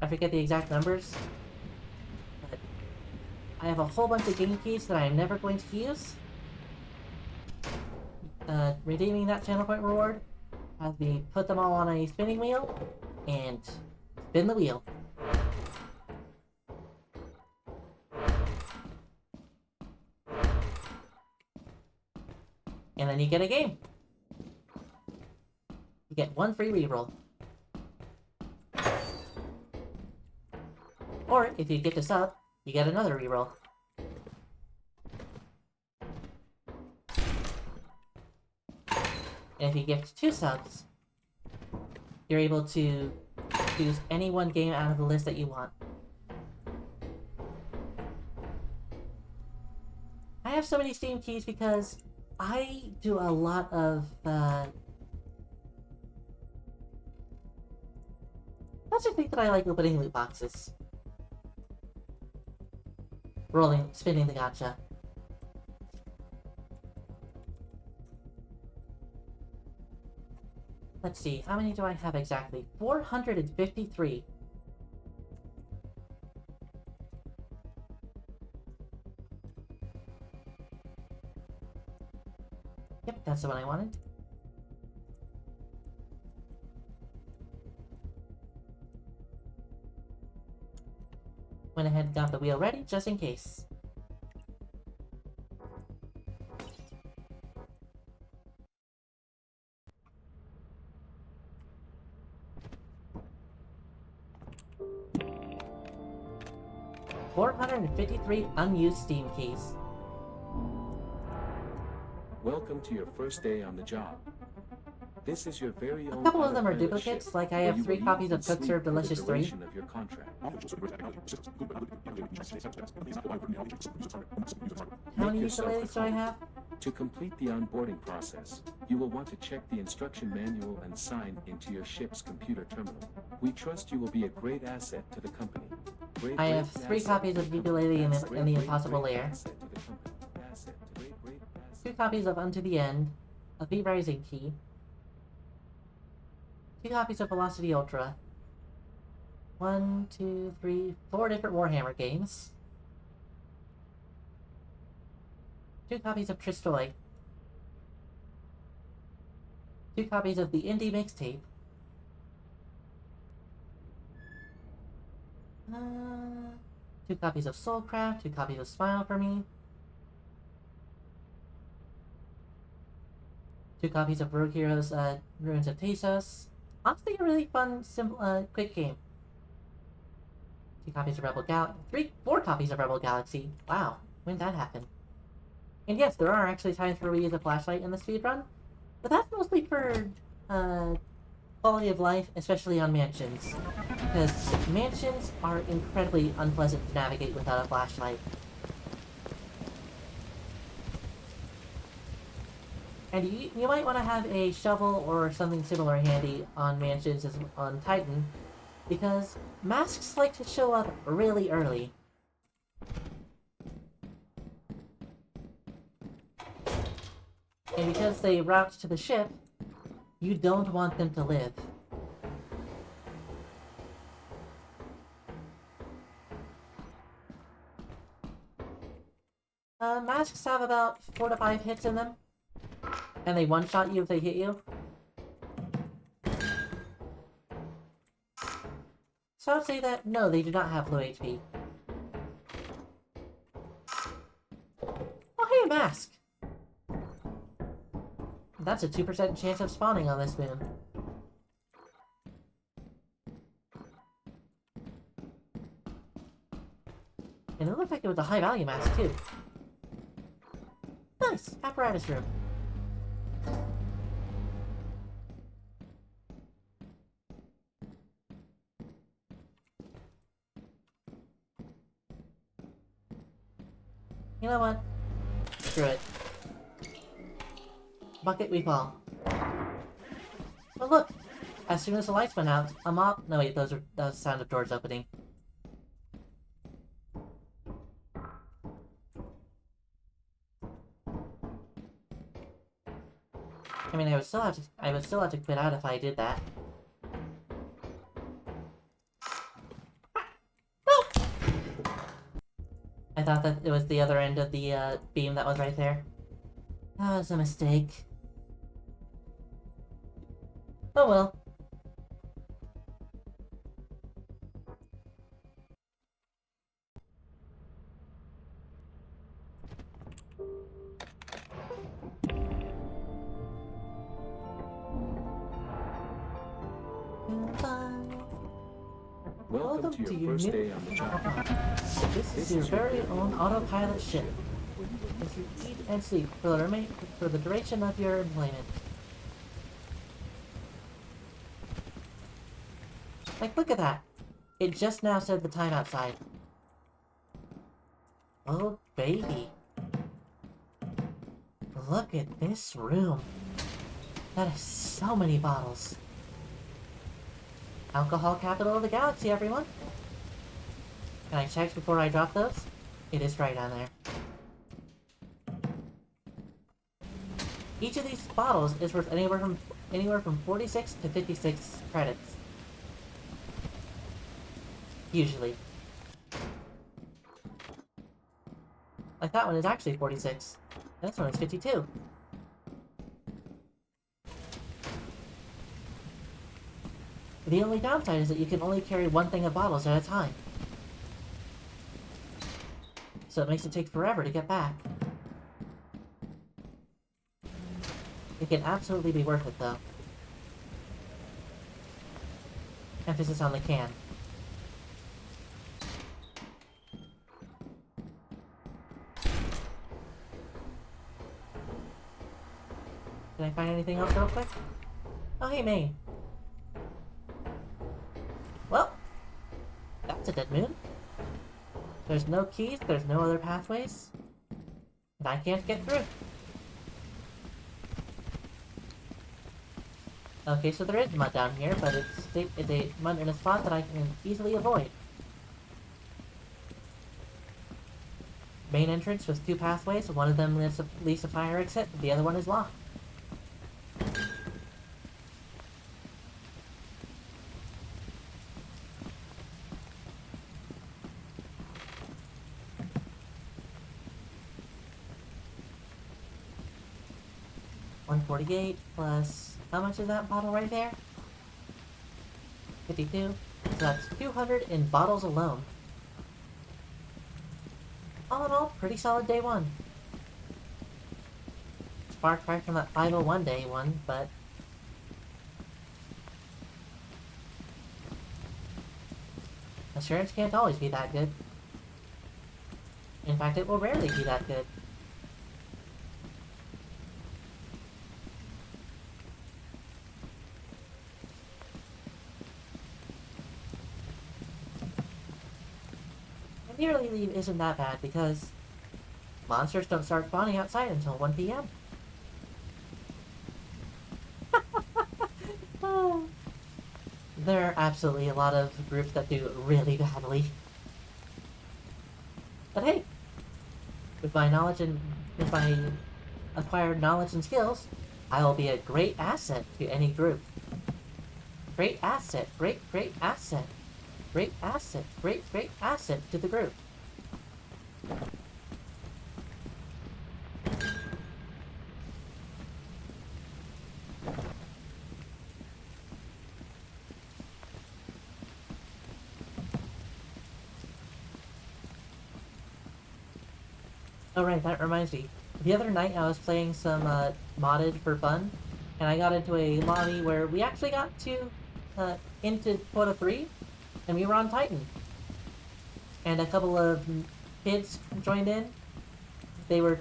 I forget the exact numbers. But I have a whole bunch of game keys that I'm never going to use. Redeeming that channel point reward has me put them all on a spinning wheel and spin the wheel. And then you get a game. You get one free reroll. Or, if you get to sub, you get another reroll. And if you get 2 subs, you're able to choose any one game out of the list that you want. I have so many Steam keys because I do a lot of, let's just think that I like opening loot boxes. Spinning the gacha. Let's see, how many do I have exactly? 453. Yep, that's the one I wanted. Went ahead and got the wheel ready, just in case. $453 unused Steam keys. Welcome to your first day on the job. This is your very A own couple of them are autopilot duplicates, ship, like I where have you 3 will copies eat of and Cook sleep Serve for the Delicious 3. duration of your contract. How many Make yourself ukuleles at do I home. have? To complete the onboarding process, you will want to check the instruction manual and sign into your ship's computer terminal. We trust you will be a great asset to the company. I have 3 copies of Ukulele in the Impossible Lair, 2 copies of Unto the End, a V Rising key, 2 copies of Velocity Ultra, 1, 2, 3, 4 different Warhammer games, 2 copies of Tristoy, 2 copies of the Indie Mixtape, 2 copies of Soulcraft, 2 copies of Smile for Me, 2 copies of Rogue Heroes, Ruins of Tesos. Honestly, a really fun, simple, quick game. 2 copies of Rebel 4 copies of Rebel Galaxy. Wow, when did that happen? And yes, there are actually times where we use a flashlight in the speedrun, but that's mostly for, quality of life, especially on mansions. Because mansions are incredibly unpleasant to navigate without a flashlight. And you might want to have a shovel or something similar handy on mansions as on Titan, because masks like to show up really early. And because they route to the ship, you don't want them to live. Masks have about 4 to 5 hits in them. And they one-shot you if they hit you. So I'd say that, no, they do not have low HP. Oh hey, a mask! That's a 2% chance of spawning on this moon. And it looked like it was a high-value mask, too. Nice! Apparatus room. You know what? Screw it. Bucket we fall. But look! As soon as the lights went out, a mob— no wait, that was the sound of doors opening. I mean, I would still have to quit out if I did that. I thought that it was the other end of the beam that was right there. That was a mistake. Oh well. Welcome to your first day on the job. This is your very own autopilot ship. As you eat and sleep for the duration of your employment. Like, look at that. It just now said the time outside. Oh, baby. Look at this room. That is so many bottles. Alcohol capital of the galaxy, everyone. Can I check before I drop those? It is right on there. Each of these bottles is worth anywhere from 46 to 56 credits. Usually. Like that one is actually 46. This one is 52. The only downside is that you can only carry one thing of bottles at a time. So it makes it take forever to get back. It can absolutely be worth it though. Emphasis on the can. Can I find anything else real quick? Oh, hey, May. Well, that's a dead moon. There's no keys, there's no other pathways. And I can't get through. Okay, so there is mud down here, but it's a mud in a spot that I can easily avoid. Main entrance with 2 pathways, one of them leads a fire exit, the other one is locked. $148 plus, how much is that bottle right there? 52. So that's 200 in bottles alone. All in all, pretty solid day one. Spark right from that 501 day one, but assurance can't always be that good. In fact, it will rarely be that good. The early leave isn't that bad because monsters don't start spawning outside until 1 PM. Oh. There are absolutely a lot of groups that do really badly. But hey, with my acquired knowledge and skills, I will be a great asset to any group. Great asset, great asset. Great asset, great asset to the group. Oh right, that reminds me. The other night I was playing some modded for fun, and I got into a lobby where we actually got to into quota 3, and we were on Titan. And a couple of kids joined in. They were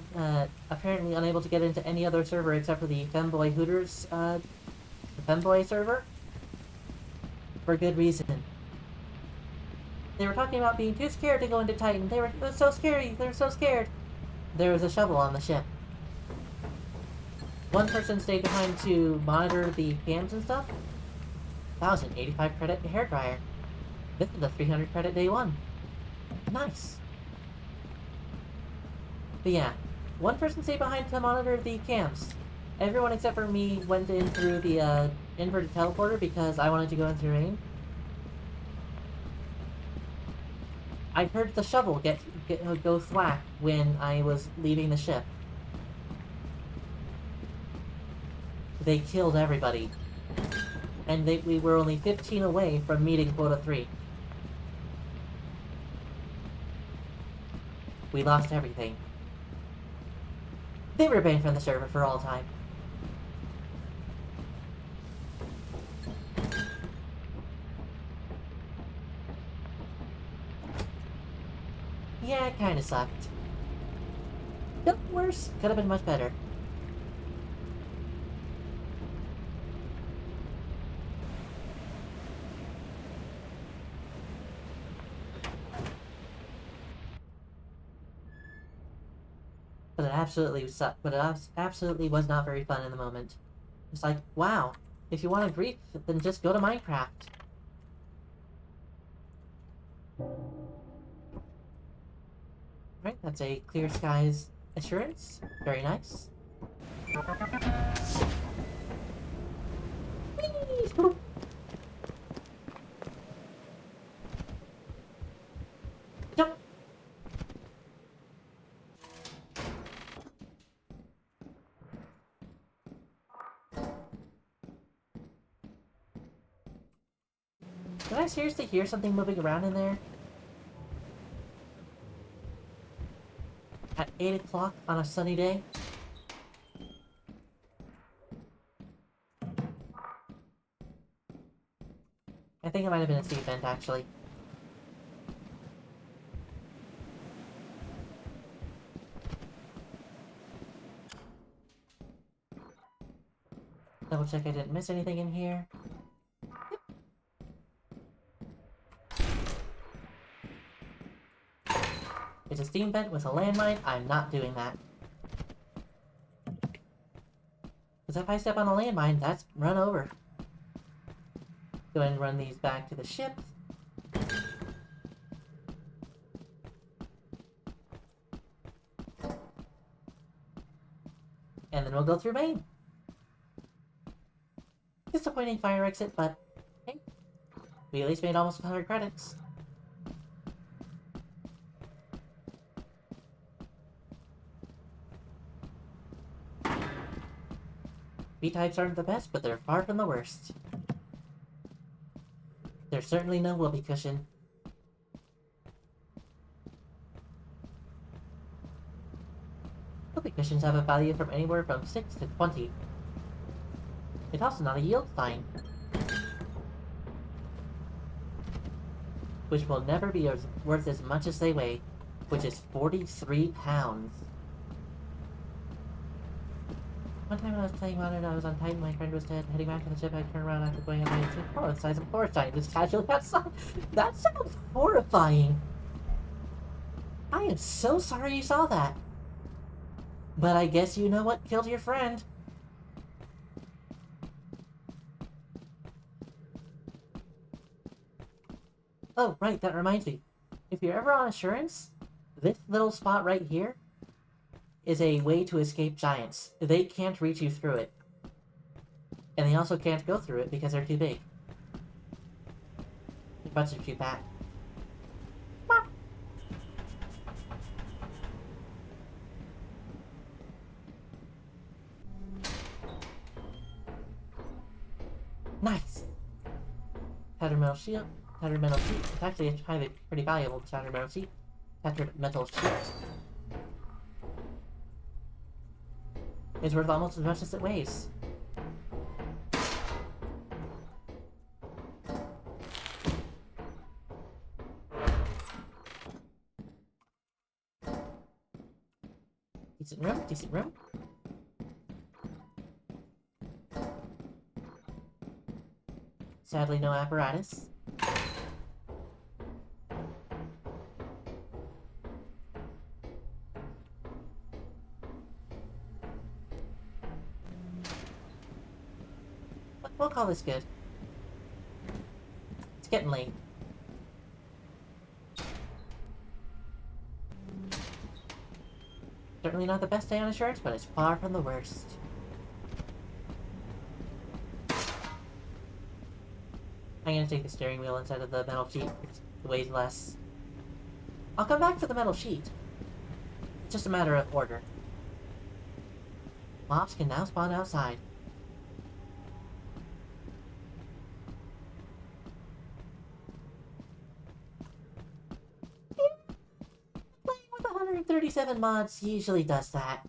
apparently unable to get into any other server except for the Femboy Hooters, the Femboy server. For good reason. They were talking about being too scared to go into Titan. It was so scary, they were so scared. There was a shovel on the ship. One person stayed behind to monitor the cams and stuff. That was an 85 credit hairdryer. This is a 300 credit day one. Nice. But yeah, one person stayed behind to monitor the cams. Everyone except for me went in through the inverted teleporter because I wanted to go into rain. I heard the shovel go thwack when I was leaving the ship. They killed everybody. And we were only 15 away from meeting quota 3. We lost everything. They were banned from the server for all time. Yeah, it kinda sucked. Could have been worse. Could have been much better. But it absolutely sucked. But it absolutely was not very fun in the moment. It's like, wow, if you want to grief, then just go to Minecraft. Right, that's a clear skies assurance. Very nice. Whee! Jump! Did I seriously hear something moving around in there? At 8 o'clock on a sunny day? I think it might have been a sea vent, actually. Double check I didn't miss anything in here. It's a steam vent with a landmine. I'm not doing that. Because if I step on a landmine, that's run over. Go ahead and run these back to the ship. And then we'll go through main. Disappointing fire exit, but hey, we at least made almost 100 credits. B-types aren't the best, but they're far from the worst. There's certainly no whoopee cushion. Whoopee cushions have a value from anywhere from 6 to 20. It's also not a yield sign, which will never be worth as much as they weigh, which is 43 pounds. One time when I was playing Modern, I was on Titan, my friend was dead. Heading back to the ship, I turned around after going on my team. Oh, the size of a forest giant just casually outside. That sounds horrifying. I am so sorry you saw that. But I guess you know what killed your friend. Oh, right, that reminds me. If you're ever on Assurance, this little spot right here is a way to escape giants. They can't reach you through it. And they also can't go through it because they're too big. You're about to shoot that. Nice! Tattered metal shield. Tattered metal sheet. It's actually pretty valuable, tattered metal sheet. Tattered metal sheet. It's worth almost as much as it weighs. Decent room, decent room. Sadly, no apparatus. We'll call this good. It's getting late. Certainly not the best day on Assurance, but it's far from the worst. I'm gonna take the steering wheel instead of the metal sheet. It weighs less. I'll come back for the metal sheet. It's just a matter of order. Mobs can now spawn outside. Playing with 137 mods usually does that.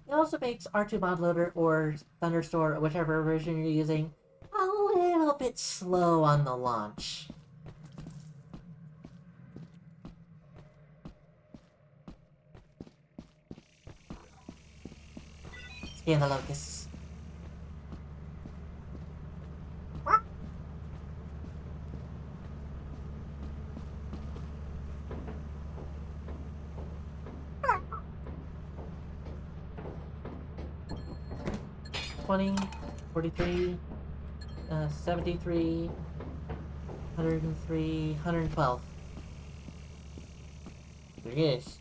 It also makes R2 mod loader or Thunderstore or whichever version you're using a little bit slow on the launch. Scan the locusts. $20, $43, 73, 103, 112. There it is.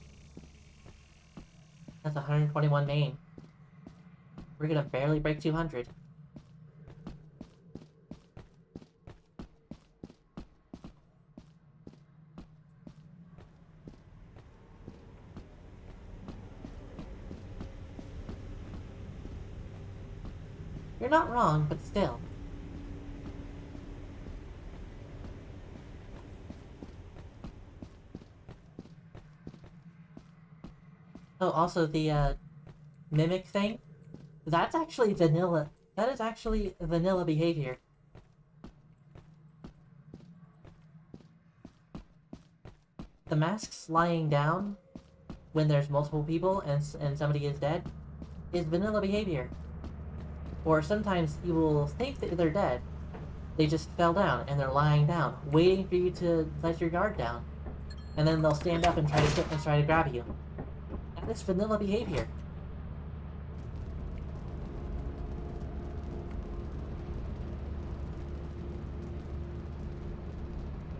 That's 121 main. We're gonna barely break 200. You're not wrong, but still. Oh, also the, mimic thing? That's actually vanilla. That is actually vanilla behavior. The masks lying down when there's multiple people and somebody is dead is vanilla behavior. Or sometimes you will think that they're dead. They just fell down and they're lying down, waiting for you to let your guard down. And then they'll stand up and try to grab you. That is vanilla behavior.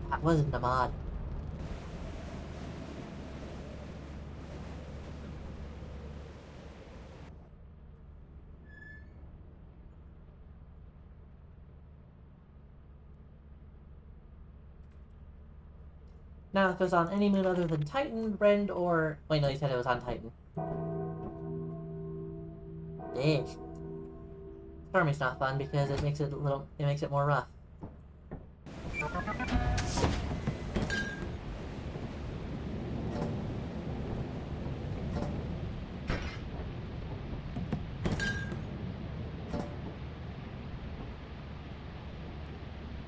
That wasn't a mod. Now, if it was on any moon other than Titan, Rend, or... Wait, no, you said it was on Titan. Dang. Stormy's not fun because it makes it more rough.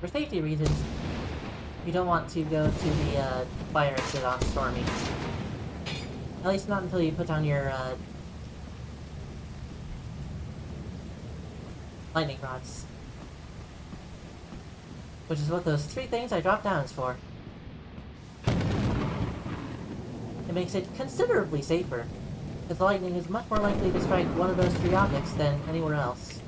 For safety reasons, you don't want to go to the fire exit on Stormy. At least not until you put on your lightning rods. Which is what those 3 things I dropped down is for. It makes it considerably safer, because lightning is much more likely to strike one of those 3 objects than anywhere else.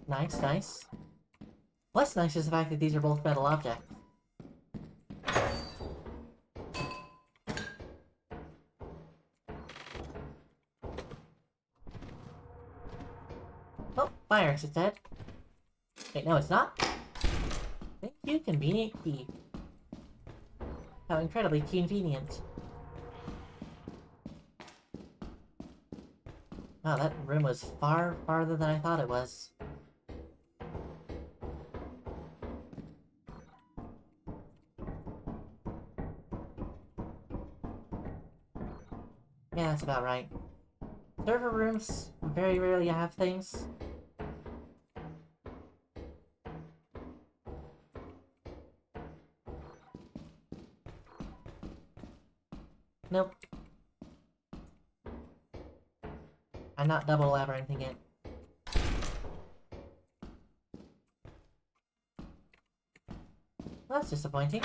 Nice, nice. Less nice is the fact that these are both metal objects. Oh, fire exit's dead. Wait, no it's not? Thank you, convenient key. How incredibly convenient. Wow, that room was far farther than I thought it was. Yeah, that's about right. Server rooms very rarely have things. Nope. I'm not double labyrinthing it. Well, that's disappointing.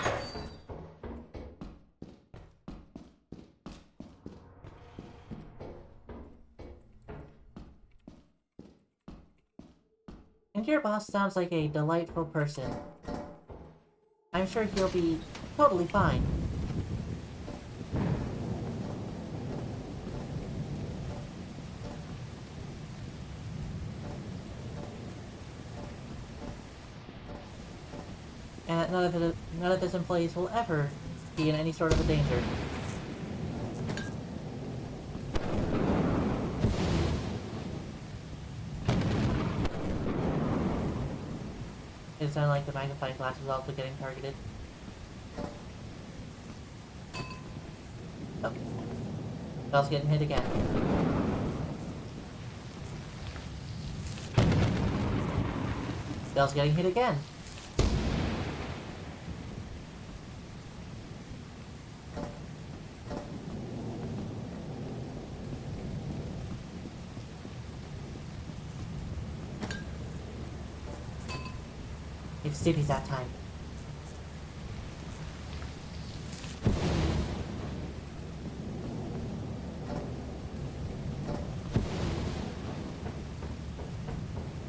And your boss sounds like a delightful person. I'm sure he'll be totally fine. And that none of his employees will ever be in any sort of a danger. It sounded like the magnifying glass was also getting targeted. Oh. Bell's getting hit again. Bell's getting hit again. It's Stippy's that time.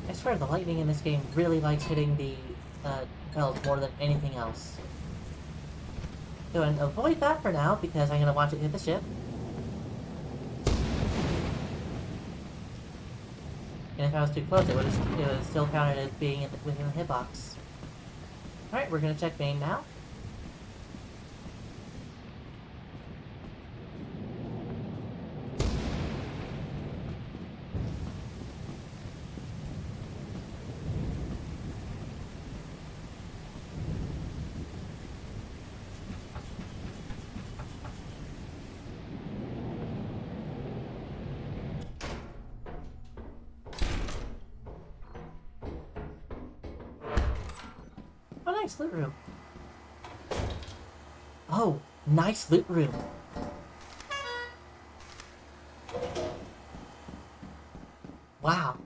I swear the lightning in this game really likes hitting the bells more than anything else. Go ahead and avoid that for now because I'm going to watch it hit the ship. And if I was too close, it would have still counted as being within the hitbox. Alright, we're gonna check main now. Oh, nice loot room. Oh, nice loot room. Wow.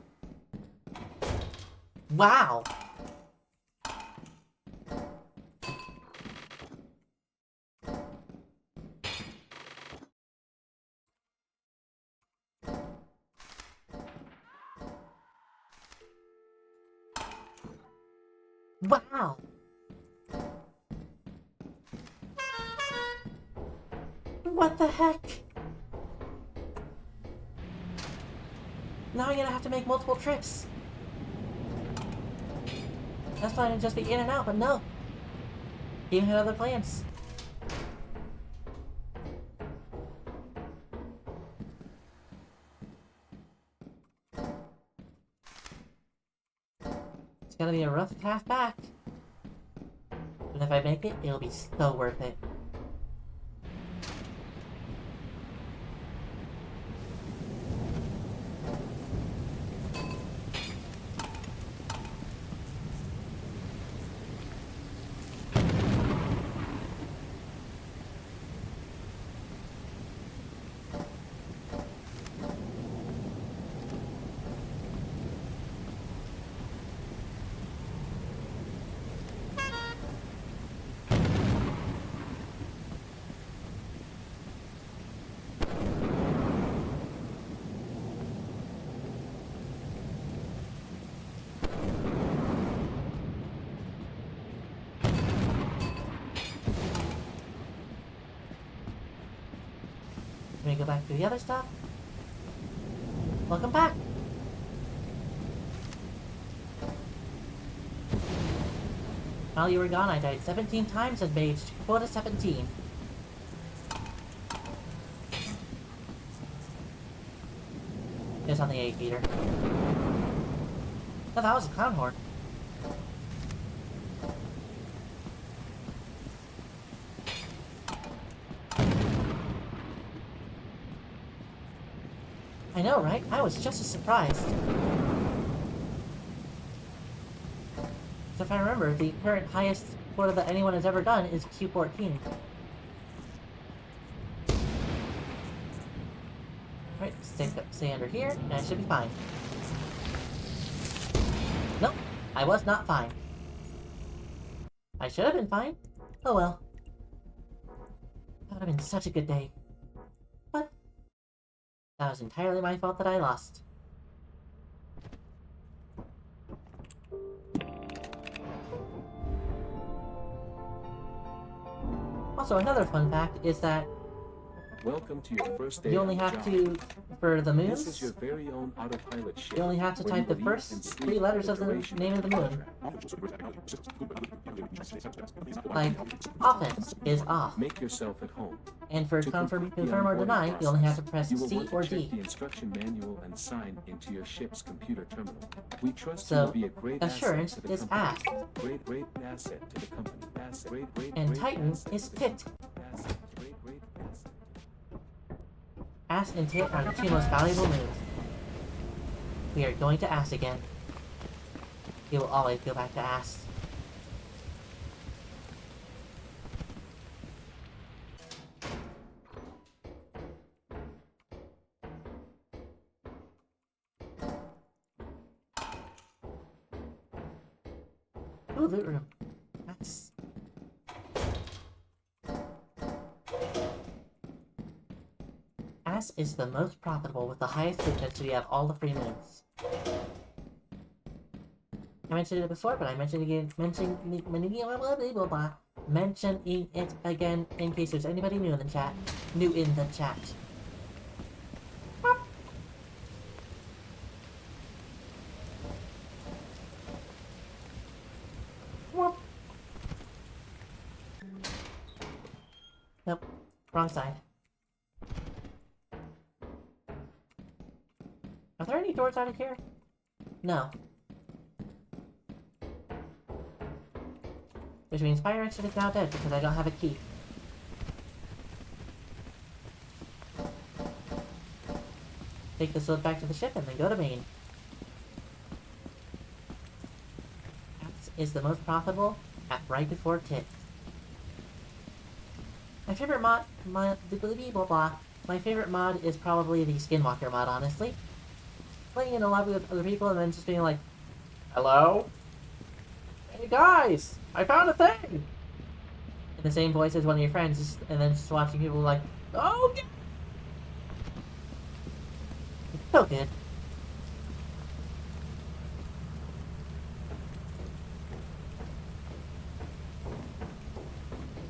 Wow. Wow. What the heck? Now I'm gonna have to make multiple trips. That's fine to just be in and out, but no. Game had other plans. It's gonna be a rough path back. But if I make it, it'll be so worth it. Let me go back to the other stuff. Welcome back! While you were gone, I died 17 times and made quota 17. It's on the 8-meter. Oh, that was a clown horn. I know, right? I was just as surprised. So if I remember, the current highest quota that anyone has ever done is Q14. Alright, stay under here, and I should be fine. Nope, I was not fine. I should have been fine. Oh well. That would have been such a good day. But that was entirely my fault that I lost. Also, another fun fact is that Welcome to your first day you only on the have job. to, for the This is moons, your very own autopilot ship. you only have to where type you the will eat first and sleep 3 letters for of the duration name of the moon. contract. Like, offense is off. Make yourself at home. And for To confirm complete the or onboarding deny, you only have to process, press you will C want or to check D. the instruction manual and sign into your ship's computer terminal. We trust you So, will be a great assurance asset to the is company. asked, Great asset to the company. and Titan is ticked. Asset. Great asset. Ass and Tit are the 2 most valuable moons. We are going to Ass again. We will always go back to Ass. Ooh, loot room. Nice. Ass is the most profitable with the highest loot density of all the free moons. I mentioned it before, but I mentioned it again. Mentioning it again in case there's anybody new in the chat. Nope, wrong side. Are there any doors out of here? No. Which means fire exit is now dead because I don't have a key. Take this load back to the ship and then go to main. Axe is the most profitable at right before Tit. My favorite mod, my favorite mod is probably the Skinwalker mod, honestly. Playing in a lobby with other people and then just being like, hello? Hey guys, I found a thing! In the same voice as one of your friends, and then just watching people like, oh, yeah! It's so good.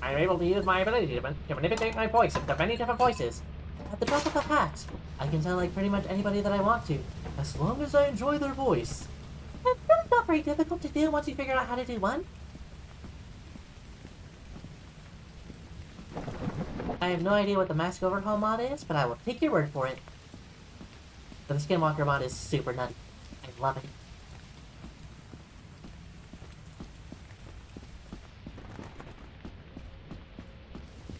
I'm able to use my ability to manipulate my voice into many different voices. At the drop of a hat, I can sound like pretty much anybody that I want to, as long as I enjoy their voice. That's really not very difficult to do once you figure out how to do one. I have no idea what the Mask Overhaul mod is, but I will take your word for it. But the Skinwalker mod is super nutty. I love it.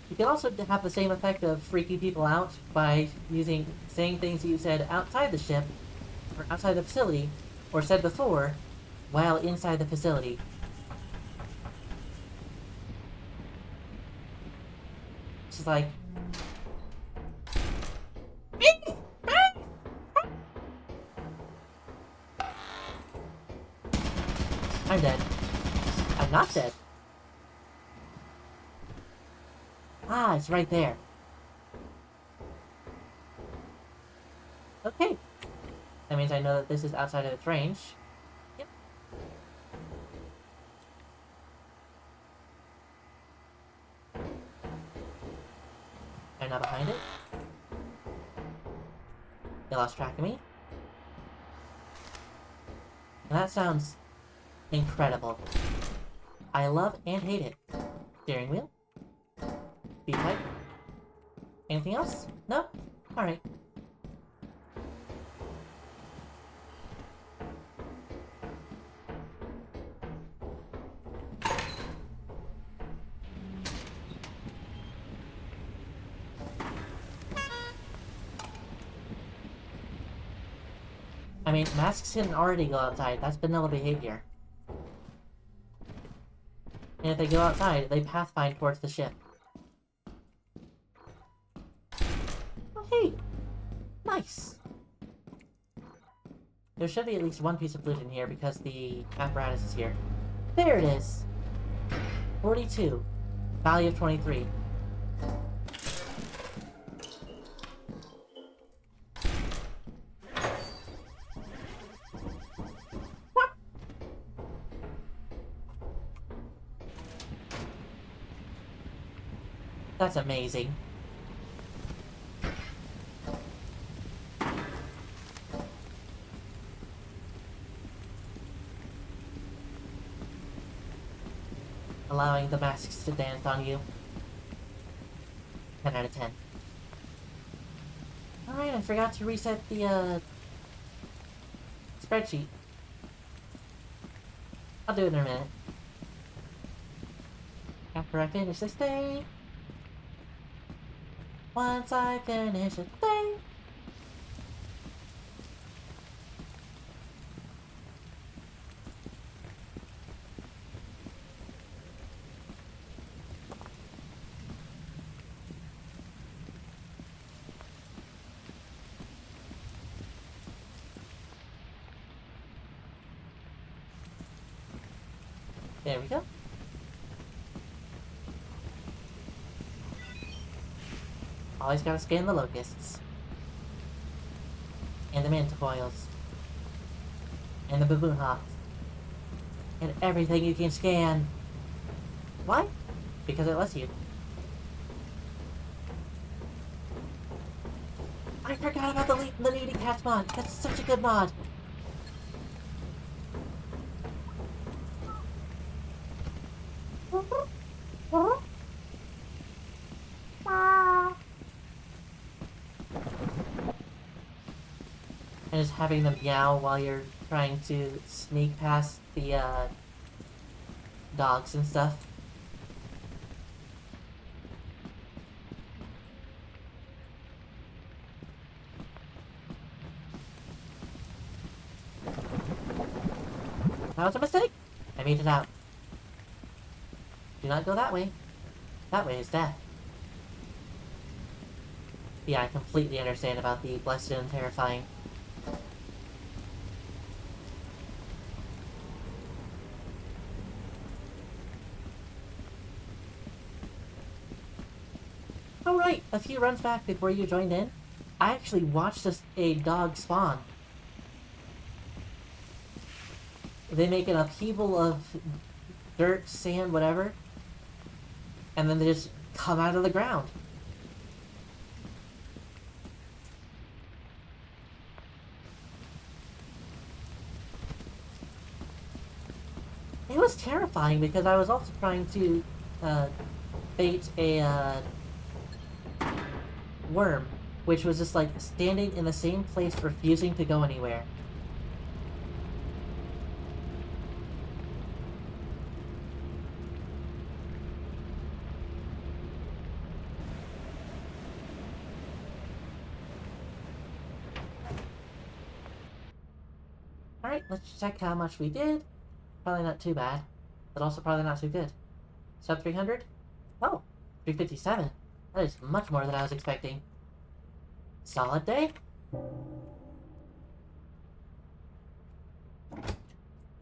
You can also have the same effect of freaking people out by saying things that you said outside the ship, or outside the facility, or said before, while inside the facility. It's like... I'm dead. I'm not dead. Ah, it's right there. Okay. That means I know that this is outside of its range. Yep. I'm not behind it. They lost track of me. And that sounds incredible. I love and hate it. Steering wheel. Be tight. Anything else? No? Alright. I mean, masks didn't already go outside. That's vanilla behavior. And if they go outside, they pathfind towards the ship. Oh, hey! Nice! There should be at least one piece of loot in here because the apparatus is here. There it is! 42. Value of 23. That's amazing. Allowing the masks to dance on you. 10 out of 10. Alright, I forgot to reset the, spreadsheet. I'll do it in a minute. After I finish this day. Once I finish a day. There we go. Always gotta scan the locusts. And the manticoils. And the baboon hawks. And everything you can scan. Why? Because it lets you. I forgot about the Needy Cats mod. That's such a good mod. And just having them meow while you're trying to sneak past the, dogs and stuff. That was a mistake! I made it out. Do not go that way. That way is death. Yeah, I completely understand about the blessed and terrifying. Oh right, a few runs back before you joined in, I actually watched a dog spawn. They make an upheaval of dirt, sand, whatever, and then they just come out of the ground. It was terrifying because I was also trying to bait a worm, which was just like standing in the same place, refusing to go anywhere. Alright, let's check how much we did. Probably not too bad, but also probably not too good. Sub 300? Oh, 357. That is much more than I was expecting. Solid day?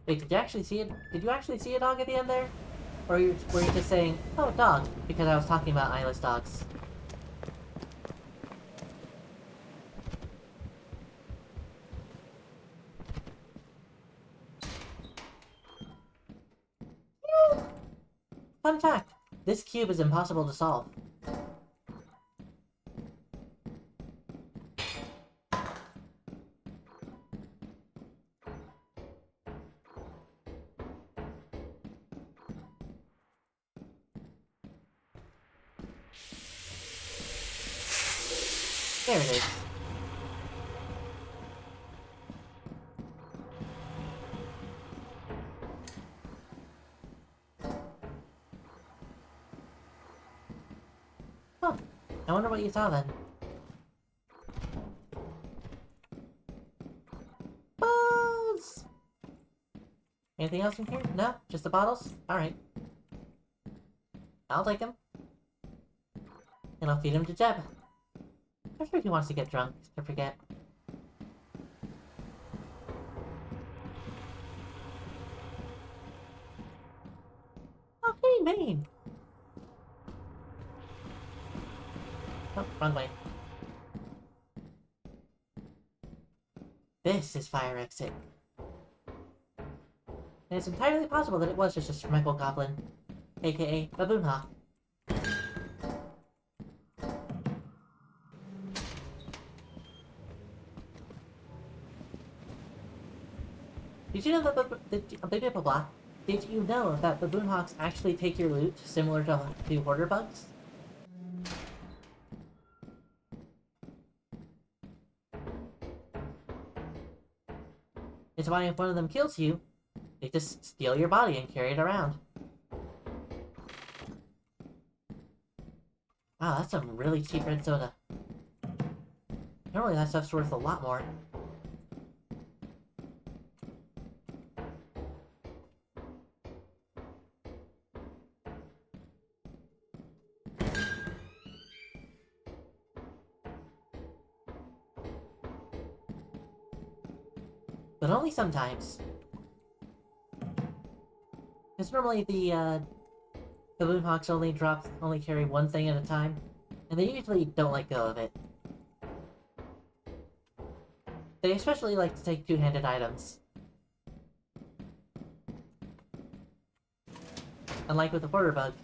Wait, did you actually see it? Did you actually see a dog at the end there? Or were you just saying, oh, dog, because I was talking about eyeless dogs? Fun fact, this cube is impossible to solve. There it is. Huh. I wonder what you saw then. Balls! Anything else in here? No? Just the bottles? Alright. I'll take them. And I'll feed them to Jeb. I'm sure he wants to get drunk, to forget. Oh, hey, Maine! Oh, wrong way. This is fire exit. And it's entirely possible that it was just a Schmeckle Goblin, aka Baboon Hawk. Did you know that blah, blah, blah. Did you know that baboon hawks actually take your loot, similar to hoarder bugs? It's why if one of them kills you, they just steal your body and carry it around. Wow, that's some really cheap red soda. Normally that stuff's worth a lot more. But only sometimes. Because normally the baboon hawks only carry one thing at a time, and they usually don't let go of it. They especially like to take two-handed items. Unlike with the hoarder bug,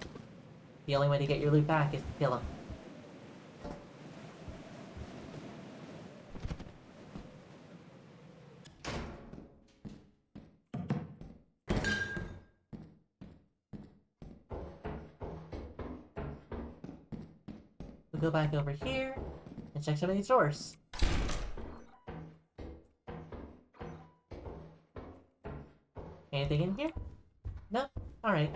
the only way to get your loot back is to kill him. We'll go back over here and check some of these doors. Anything in here? Nope. Alright.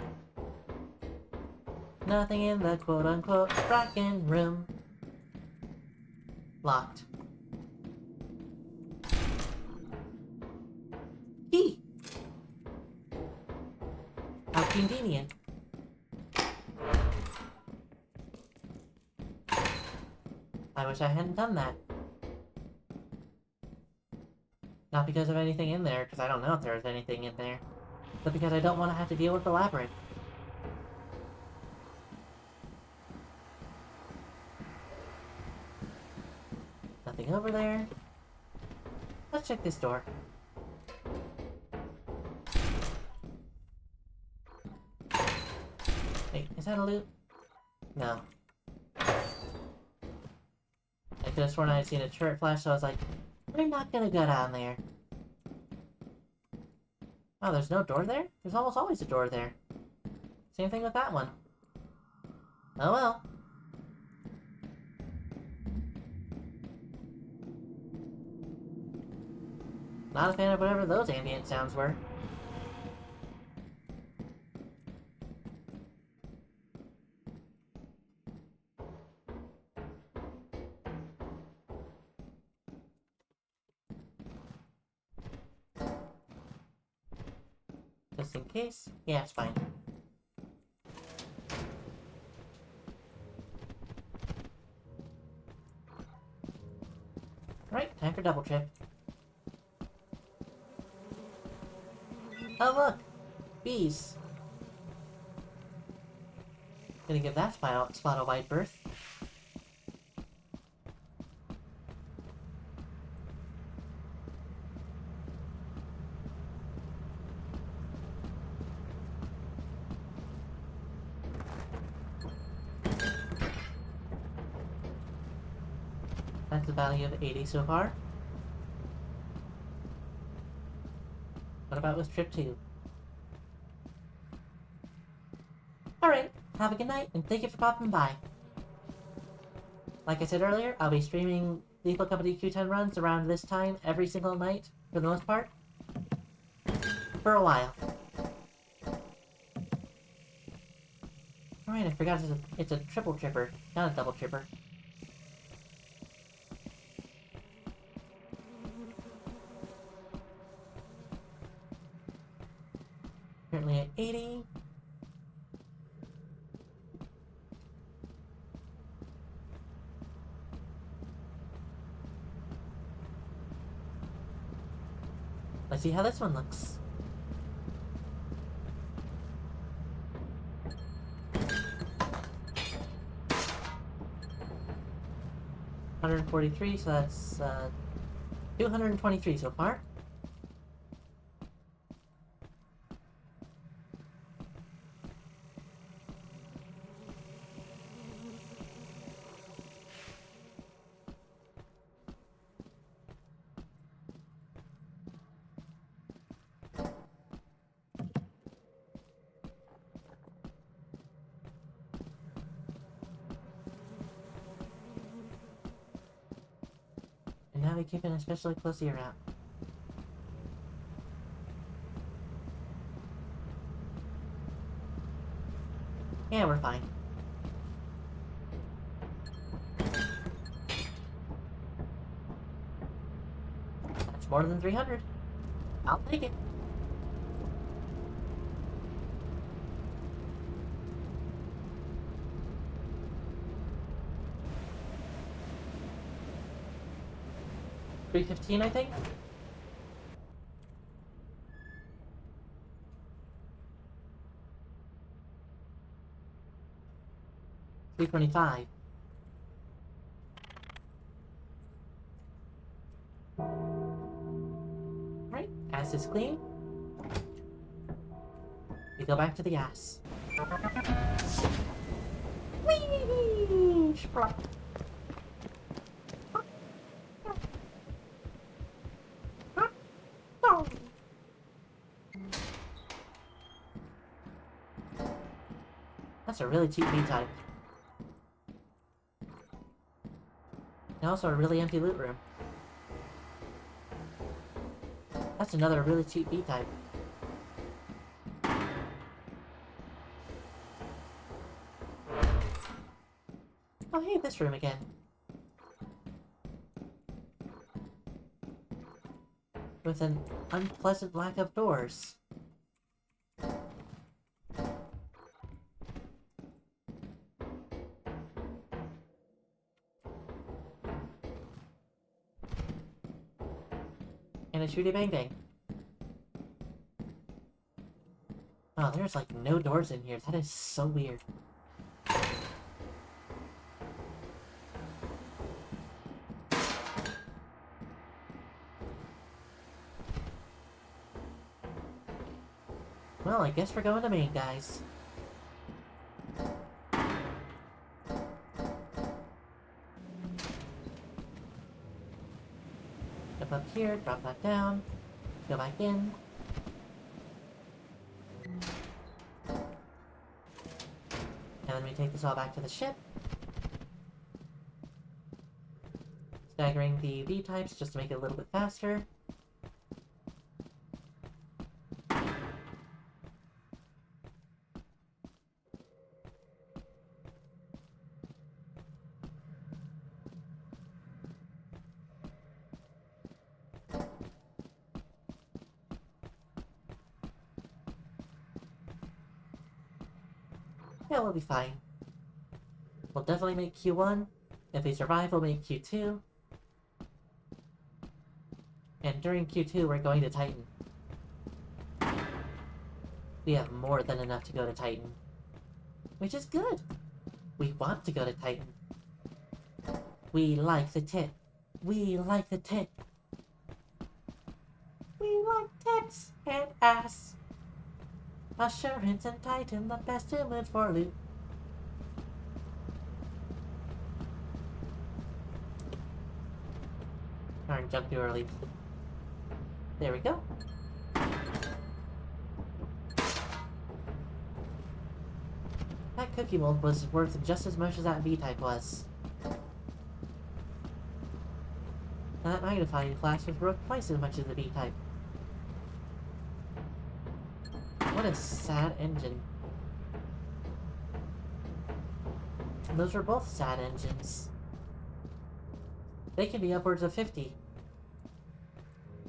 Nothing in the quote-unquote Bracken room. Locked. Key! How convenient. I wish I hadn't done that. Not because of anything in there, because I don't know if there's anything in there, but because I don't want to have to deal with the labyrinth. Nothing over there. Let's check this door. Wait, is that a loot? No. I could have sworn I had seen a turret flash, so I was like, we're not gonna go down there. Oh, there's no door there? There's almost always a door there. Same thing with that one. Oh well. Not a fan of whatever those ambient sounds were. Just in case? Yeah, it's fine. Right, time for double trip. Oh look! Bees! Gonna give that spot a wide berth. That's a value of 80 so far. What about with trip 2? Alright, have a good night, and thank you for popping by. Like I said earlier, I'll be streaming Lethal Company Q10 runs around this time every single night, for the most part. For a while. Alright, I forgot it's a triple tripper, not a double tripper. Currently at 80. Let's see how this one looks. $143, so that's 223 so far. be keeping especially close ear out. Yeah, we're fine. That's more than 300. I'll take it. $315, I think? $325. Right, ass is clean. We go back to the ass. Whee! Splop. That's a really cheap B-type. And also a really empty loot room. That's another really cheap B-type. Oh hey, this room again. With an unpleasant lack of doors. And a shooty bang bang. Oh, there's like no doors in here. That is so weird. Well, I guess we're going to main, guys. Jump up here, drop that down, go back in. And then we take this all back to the ship. Staggering the V-types just to make it a little bit faster. Yeah, we'll be fine. We'll definitely make Q1. If we survive, we'll make Q2. And during Q2, we're going to Titan. We have more than enough to go to Titan. Which is good. We want to go to Titan. We like the tit. We like the tit. We like tits and ass. Assurance and Titan, the best two moods for loot. Darn, jumped too early. There we go. That cookie mold was worth just as much as that V-type was. And that magnifying glass was worth twice as much as the V-type. What a sad engine. Those were both sad engines. They can be upwards of 50.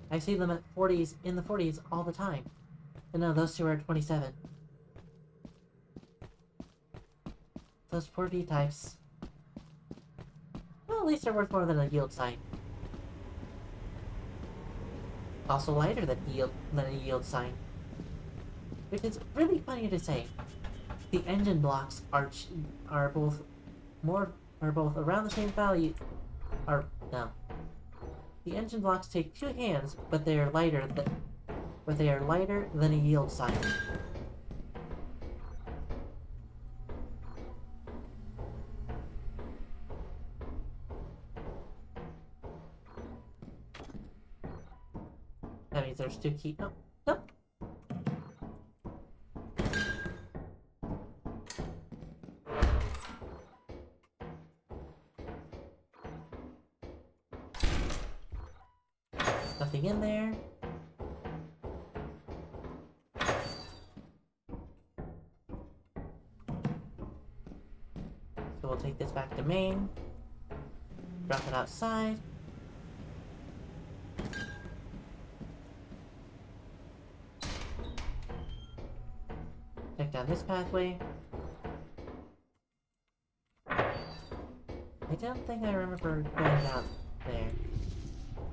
I see them at 40s, in the 40s all the time. And no, those two are 27. Those poor V-types. Well, at least they're worth more than a yield sign. Also lighter than a yield sign. Which is really funny to say. The engine blocks are both around the same value. No. The engine blocks take 2 hands, but they are lighter than a yield sign. That means there's 2 keys. No. Nope. nothing in there. So we'll take this back to main. Drop it outside. Check down this pathway. I don't think I remember going down there.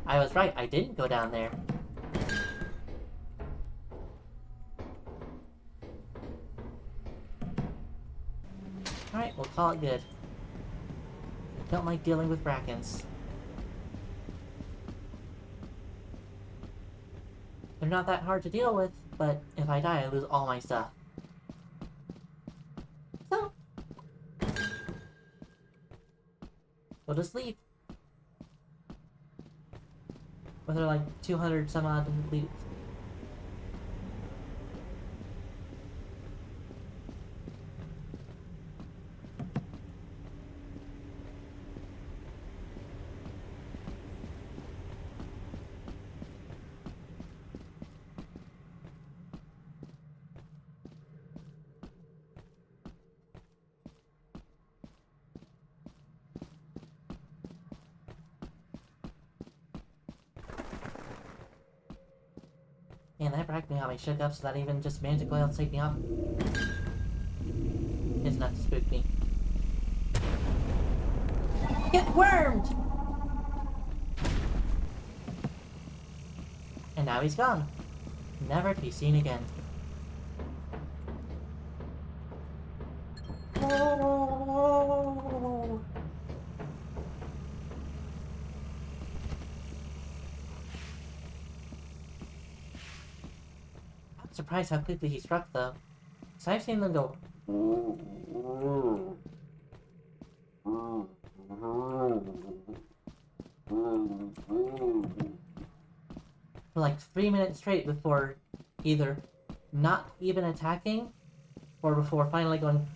I was right, I didn't go down there. Alright, we'll call it good. I don't like dealing with brackens. They're not that hard to deal with, but if I die, I lose all my stuff. So, we'll just leave. With like 200 some odd loot. Man, that bragged me how I shook up so that even just managed to go out and take me off. It's enough to spook me. Get wormed! And now he's gone. Never to be seen again. Oh. I'm surprised how quickly he struck though. So I've seen them go for like 3 minutes straight before either not even attacking or before finally going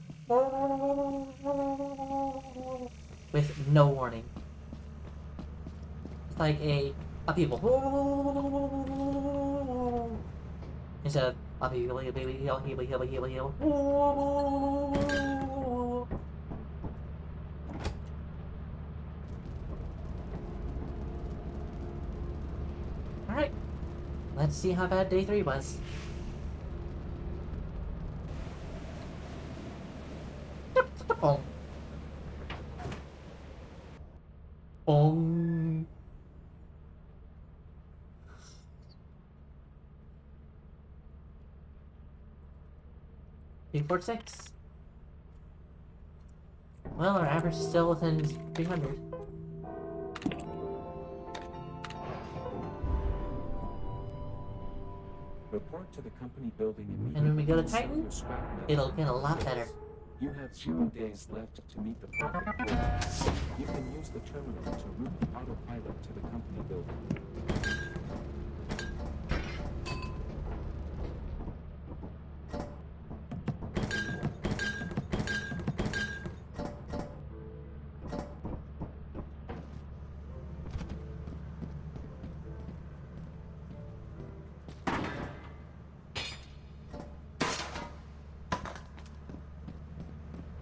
with no warning. It's like a people instead of a people heal. Alright, let's see how bad day 3 was. Boom. Boom. Report 6. Well, our average is still within 300. Report to the company building immediately. And when we go to and sell Titan, your scrap metal it'll get a lot better. You have 0 days left to meet the profit quota. You can use the terminal to route the autopilot to the company building.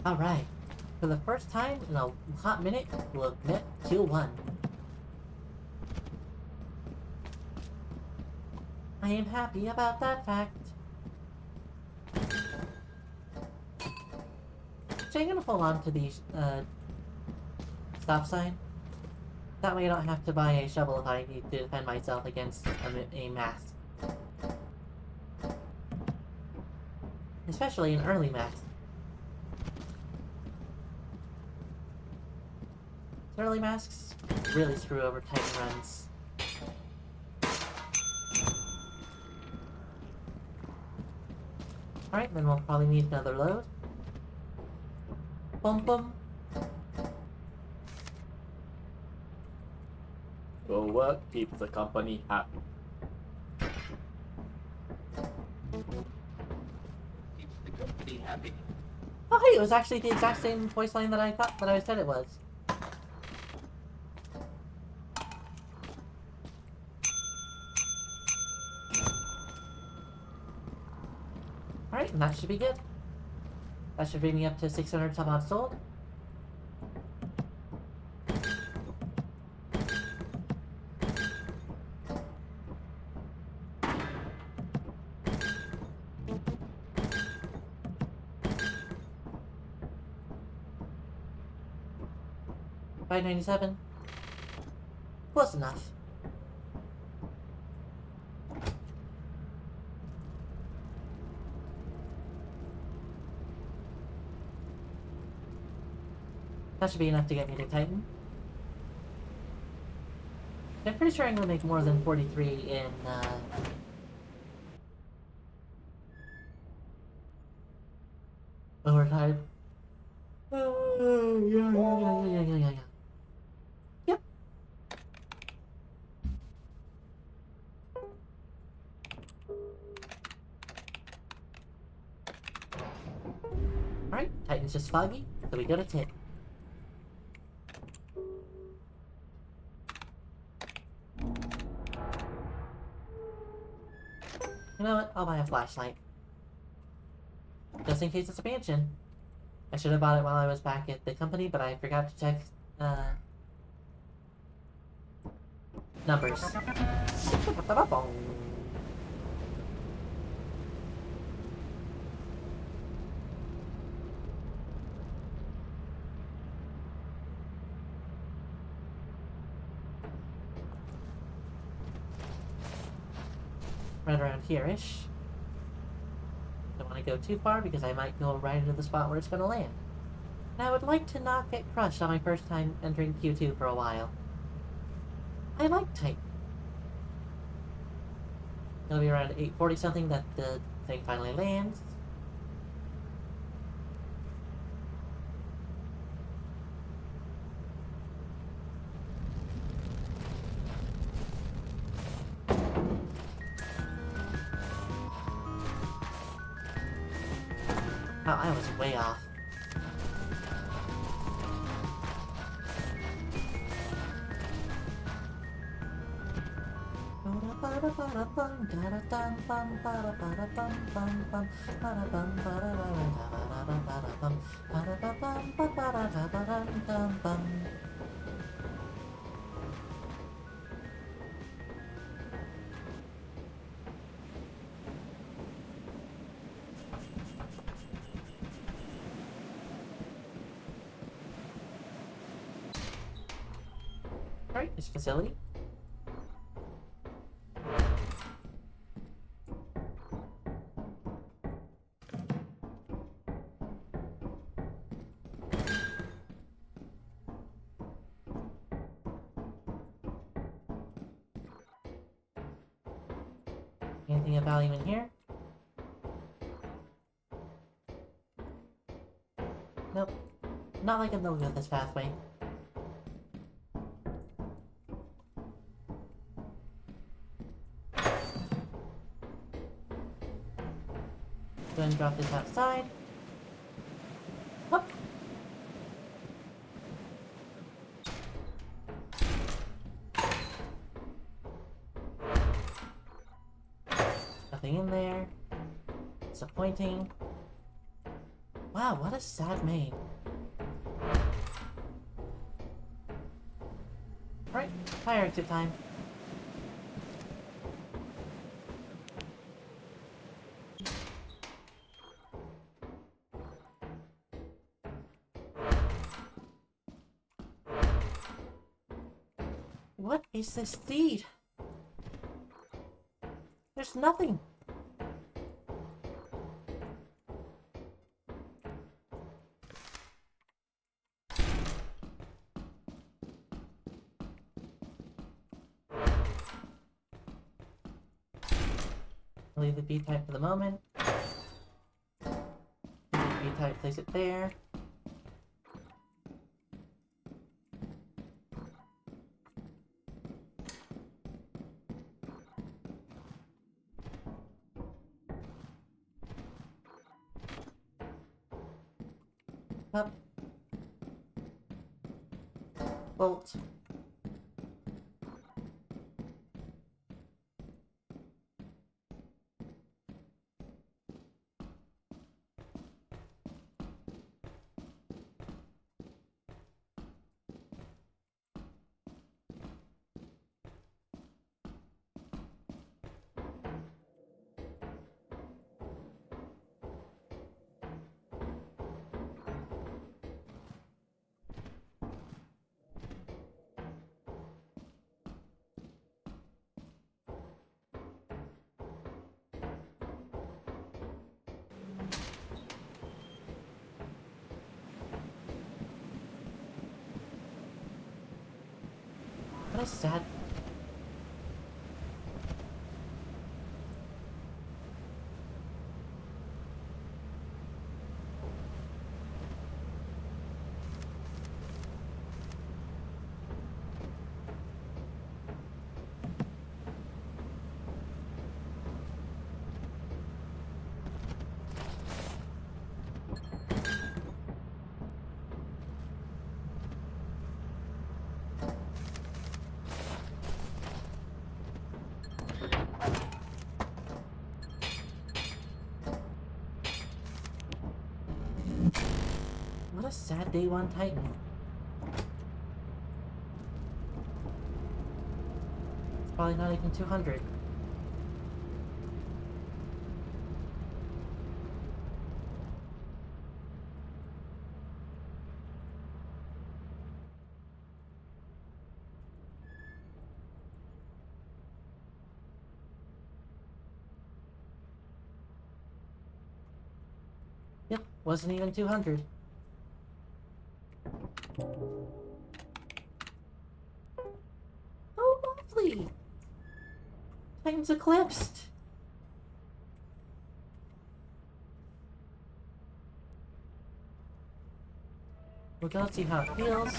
Alright, for the first time in a hot minute, we'll admit Q1. I am happy about that fact. So I'm gonna hold on to the stop sign. That way I don't have to buy a shovel if I need to defend myself against a mask. Especially an early mask. Early masks really screw over Titan runs. Alright, then we'll probably need another load. Boom boom. Your work keeps the company happy. Keeps the company happy. Oh hey, it was actually the exact same voice line that I thought that I said it was. Alright, and that should be good. That should bring me up to 600 some odd sold. $597. Close enough. That should be enough to get me to Titan. I'm pretty sure I'm gonna make more than 43 in, overtime. Yeah. Yep. Alright, Titan's just foggy, so we go to 10. You know what? I'll buy a flashlight. Just in case it's a mansion. I should have bought it while I was back at the company, but I forgot to check, numbers. Right around here-ish. Don't want to go too far because I might go right into the spot where it's going to land. And I would like to not get crushed on my first time entering Q2 for a while. I like Titan. It'll be around 8:40 something that the thing finally lands. Oh, I was way off. Alright, this facility. Anything of value in here? Nope. Not like I'm going with this pathway. Go ahead and drop this outside. Whoop. Nothing in there. Disappointing. Wow, what a sad main. Alright, fire exit time. What is this feed? There's nothing. I'll leave the B-type for the moment. B-type, place it there. Up. Bolt. What a sad... What a sad day one Titan. It's probably not even 200. Yep, wasn't even 200. Oh, lovely! Titan's eclipsed! We'll go see how it feels.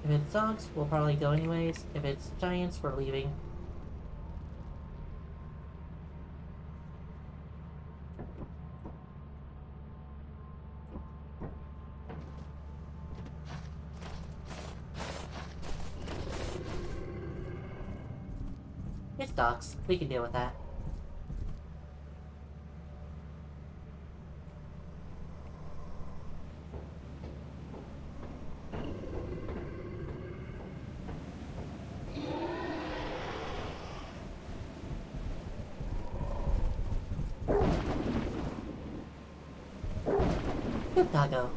If it's dogs, we'll probably go anyways. If it's giants, we're leaving. It's dogs. We can deal with that. Good doggo.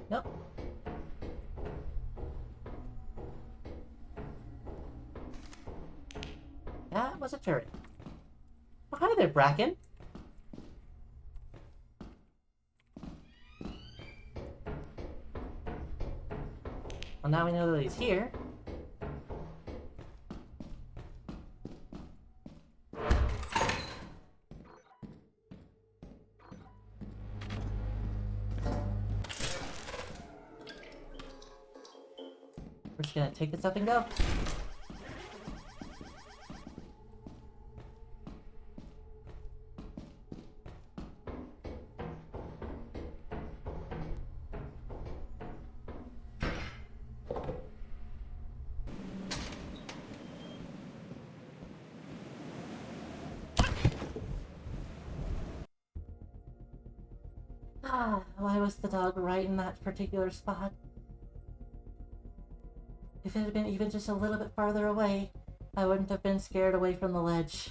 Nope. That was a turret. Oh, hi there, Bracken. Well, now we know that he's here. We're just gonna take this up and go. Ah, why was the dog right in that particular spot? If it had been even just a little bit farther away, I wouldn't have been scared away from the ledge.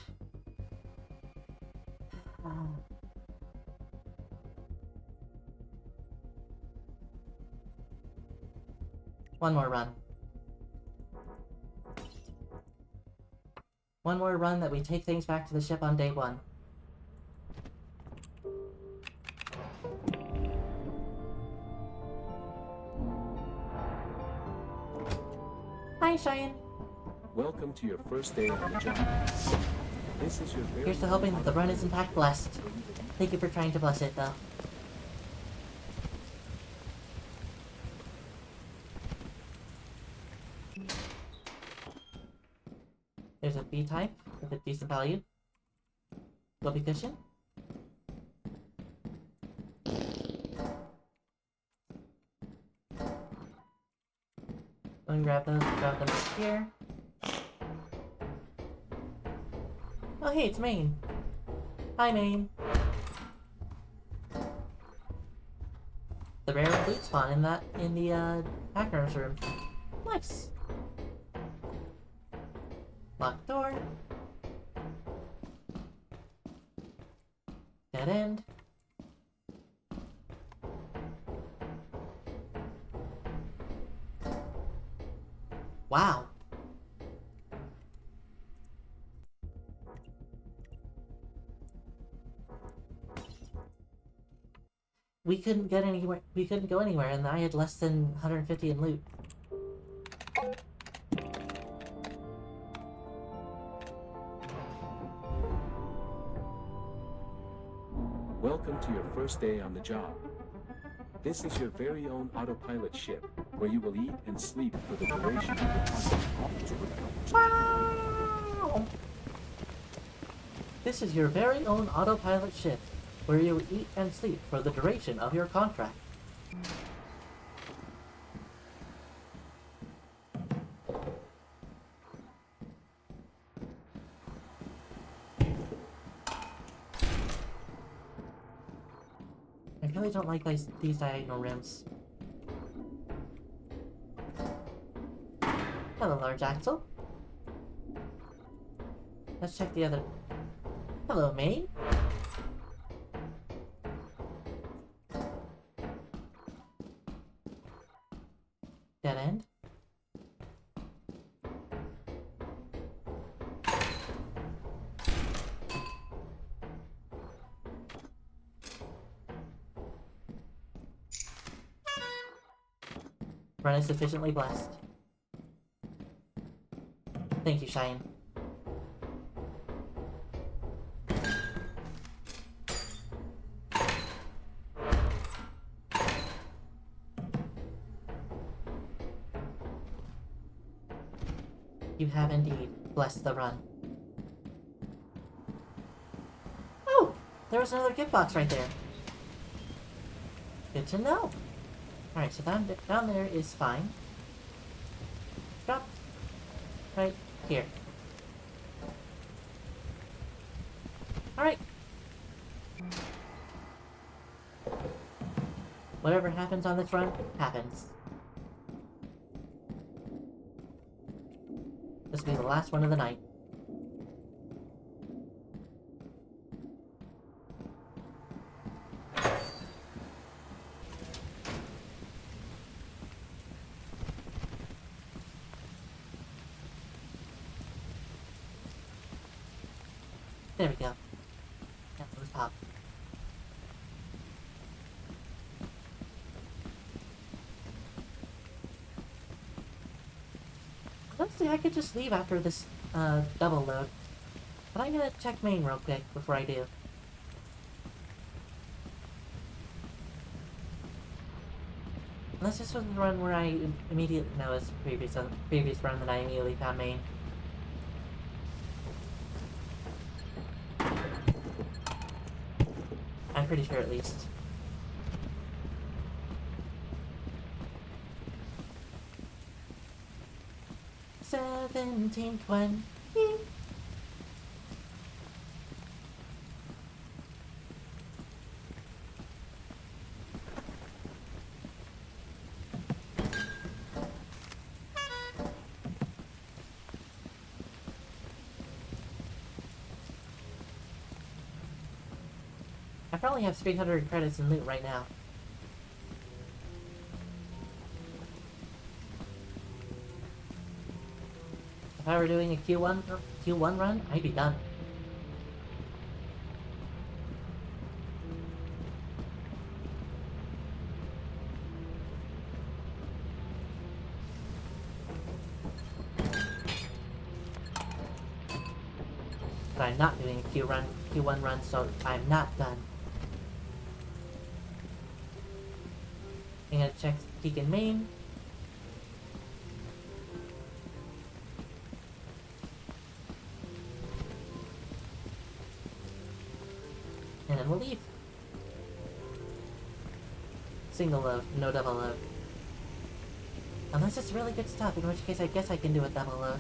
One more run. One more run that we take things back to the ship on day one. Hi, Cheyenne. Welcome to your first day on the job. This is your very Here's to hoping that the run is in fact blessed. Thank you for trying to bless it, though. There's a B type with a decent value. Whoopee cushion. Go and grab them right here. Oh hey, it's Maine. Hi, Maine. The rare loot spawn in the hacker's room. Nice. Locked door. Dead end. Wow. We couldn't get anywhere. We couldn't go anywhere, and I had less than 150 in loot. Welcome to your first day on the job. This is your very own autopilot ship, where you will eat and sleep for the duration of your contract. Wow! This is your very own autopilot ship, where you will eat and sleep for the duration of your contract. I really don't like these diagonal rims. Hello, large axle. Let's check the other. Hello, main. Dead end. Run is sufficiently blessed. Thank you, Cheyenne. You have indeed blessed the run. Oh! There was another gift box right there. Good to know. Alright, so down there is fine. Drop. Right here. Alright. Whatever happens on this run, happens. This will be the last one of the night. There we go. That was pop. Honestly, I could just leave after this double load. But I'm gonna check main real quick before I do. Unless this was the run where I immediately... No, it's previous run that I immediately found main. I'm pretty sure at least. $17.20. I probably have 300 credits in loot right now. If I were doing a Q1 run, I'd be done. But I'm not doing a Q1 run, so I'm not done. I'm gonna check Deacon main. And then we'll leave. Single load, no double load. Unless it's really good stuff, in which case I guess I can do a double load.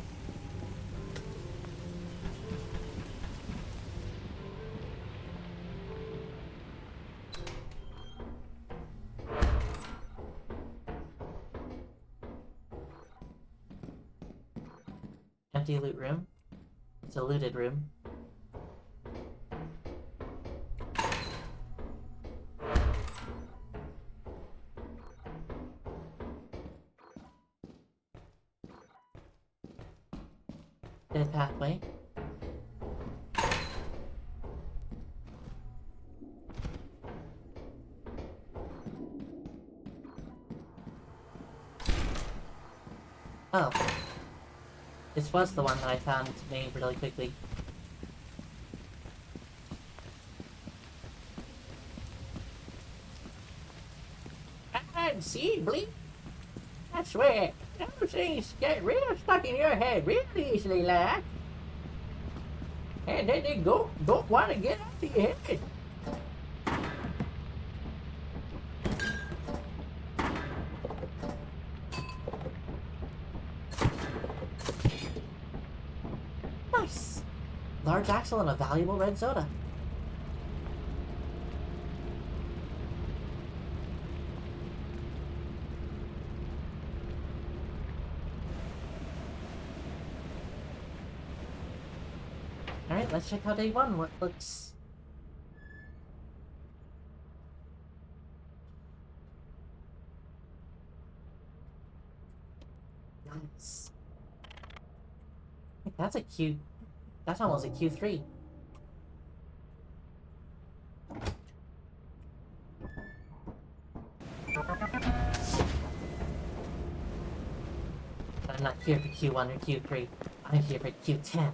Empty loot room. It's a looted room. dead pathway. Oh. This was the one that I found named really quickly. And see, bleep. That's where those things get real stuck in your head real easily, like. And then they don't want to get out of your head. Nice! Large axle and a valuable red soda. Alright, let's check how day one looks. Nice. I think that's a Q. That's almost a Q3. I'm not here for Q1 or Q3. I'm here for Q10.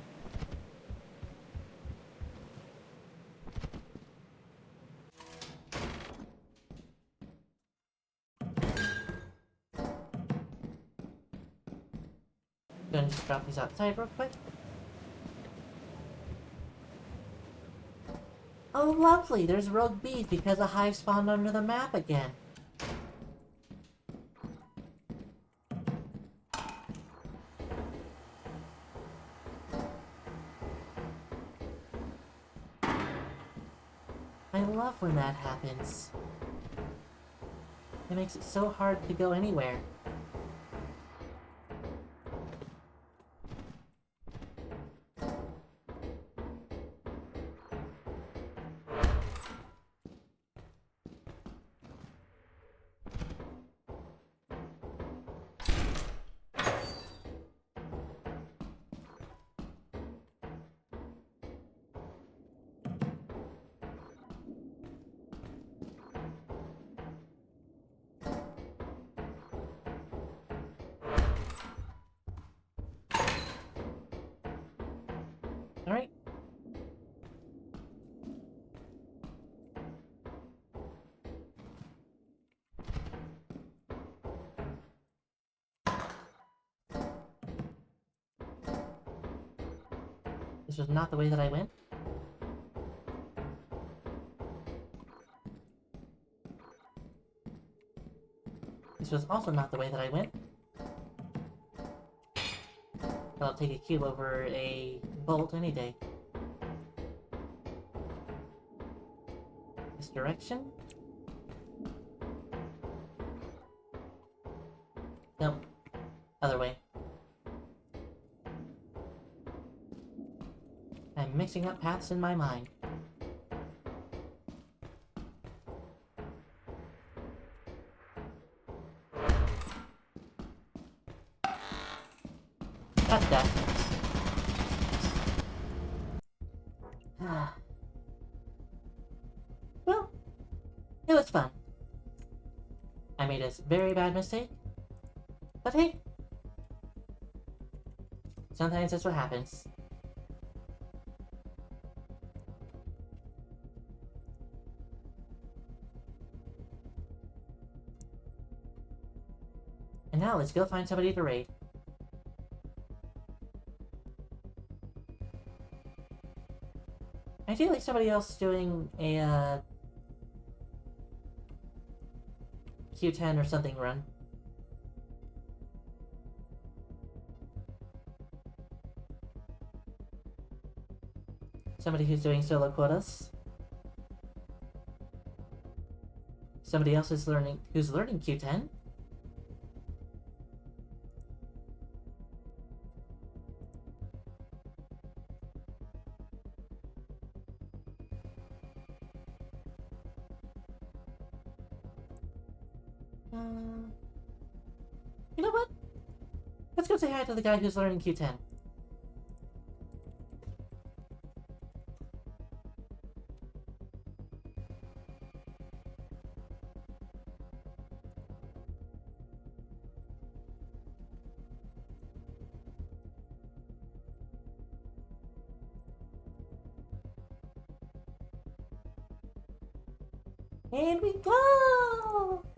Gonna just drop these outside real quick. Oh lovely, there's rogue bees because a hive spawned under the map again. I love when that happens. It makes it so hard to go anywhere. Alright. This was not the way that I went. This was also not the way that I went. But I'll take a cube over a bolt any day. This direction? Nope. Other way. I'm mixing up paths in my mind. That's that. Well, it was fun. I made a very bad mistake. But hey, sometimes that's what happens. And now let's go find somebody to raid. Ideally somebody else doing a Q10 or something run. Somebody who's doing solo quotas. Somebody else is who's learning Q10. You know what? Let's go say hi to the guy who's learning Q10. And we go!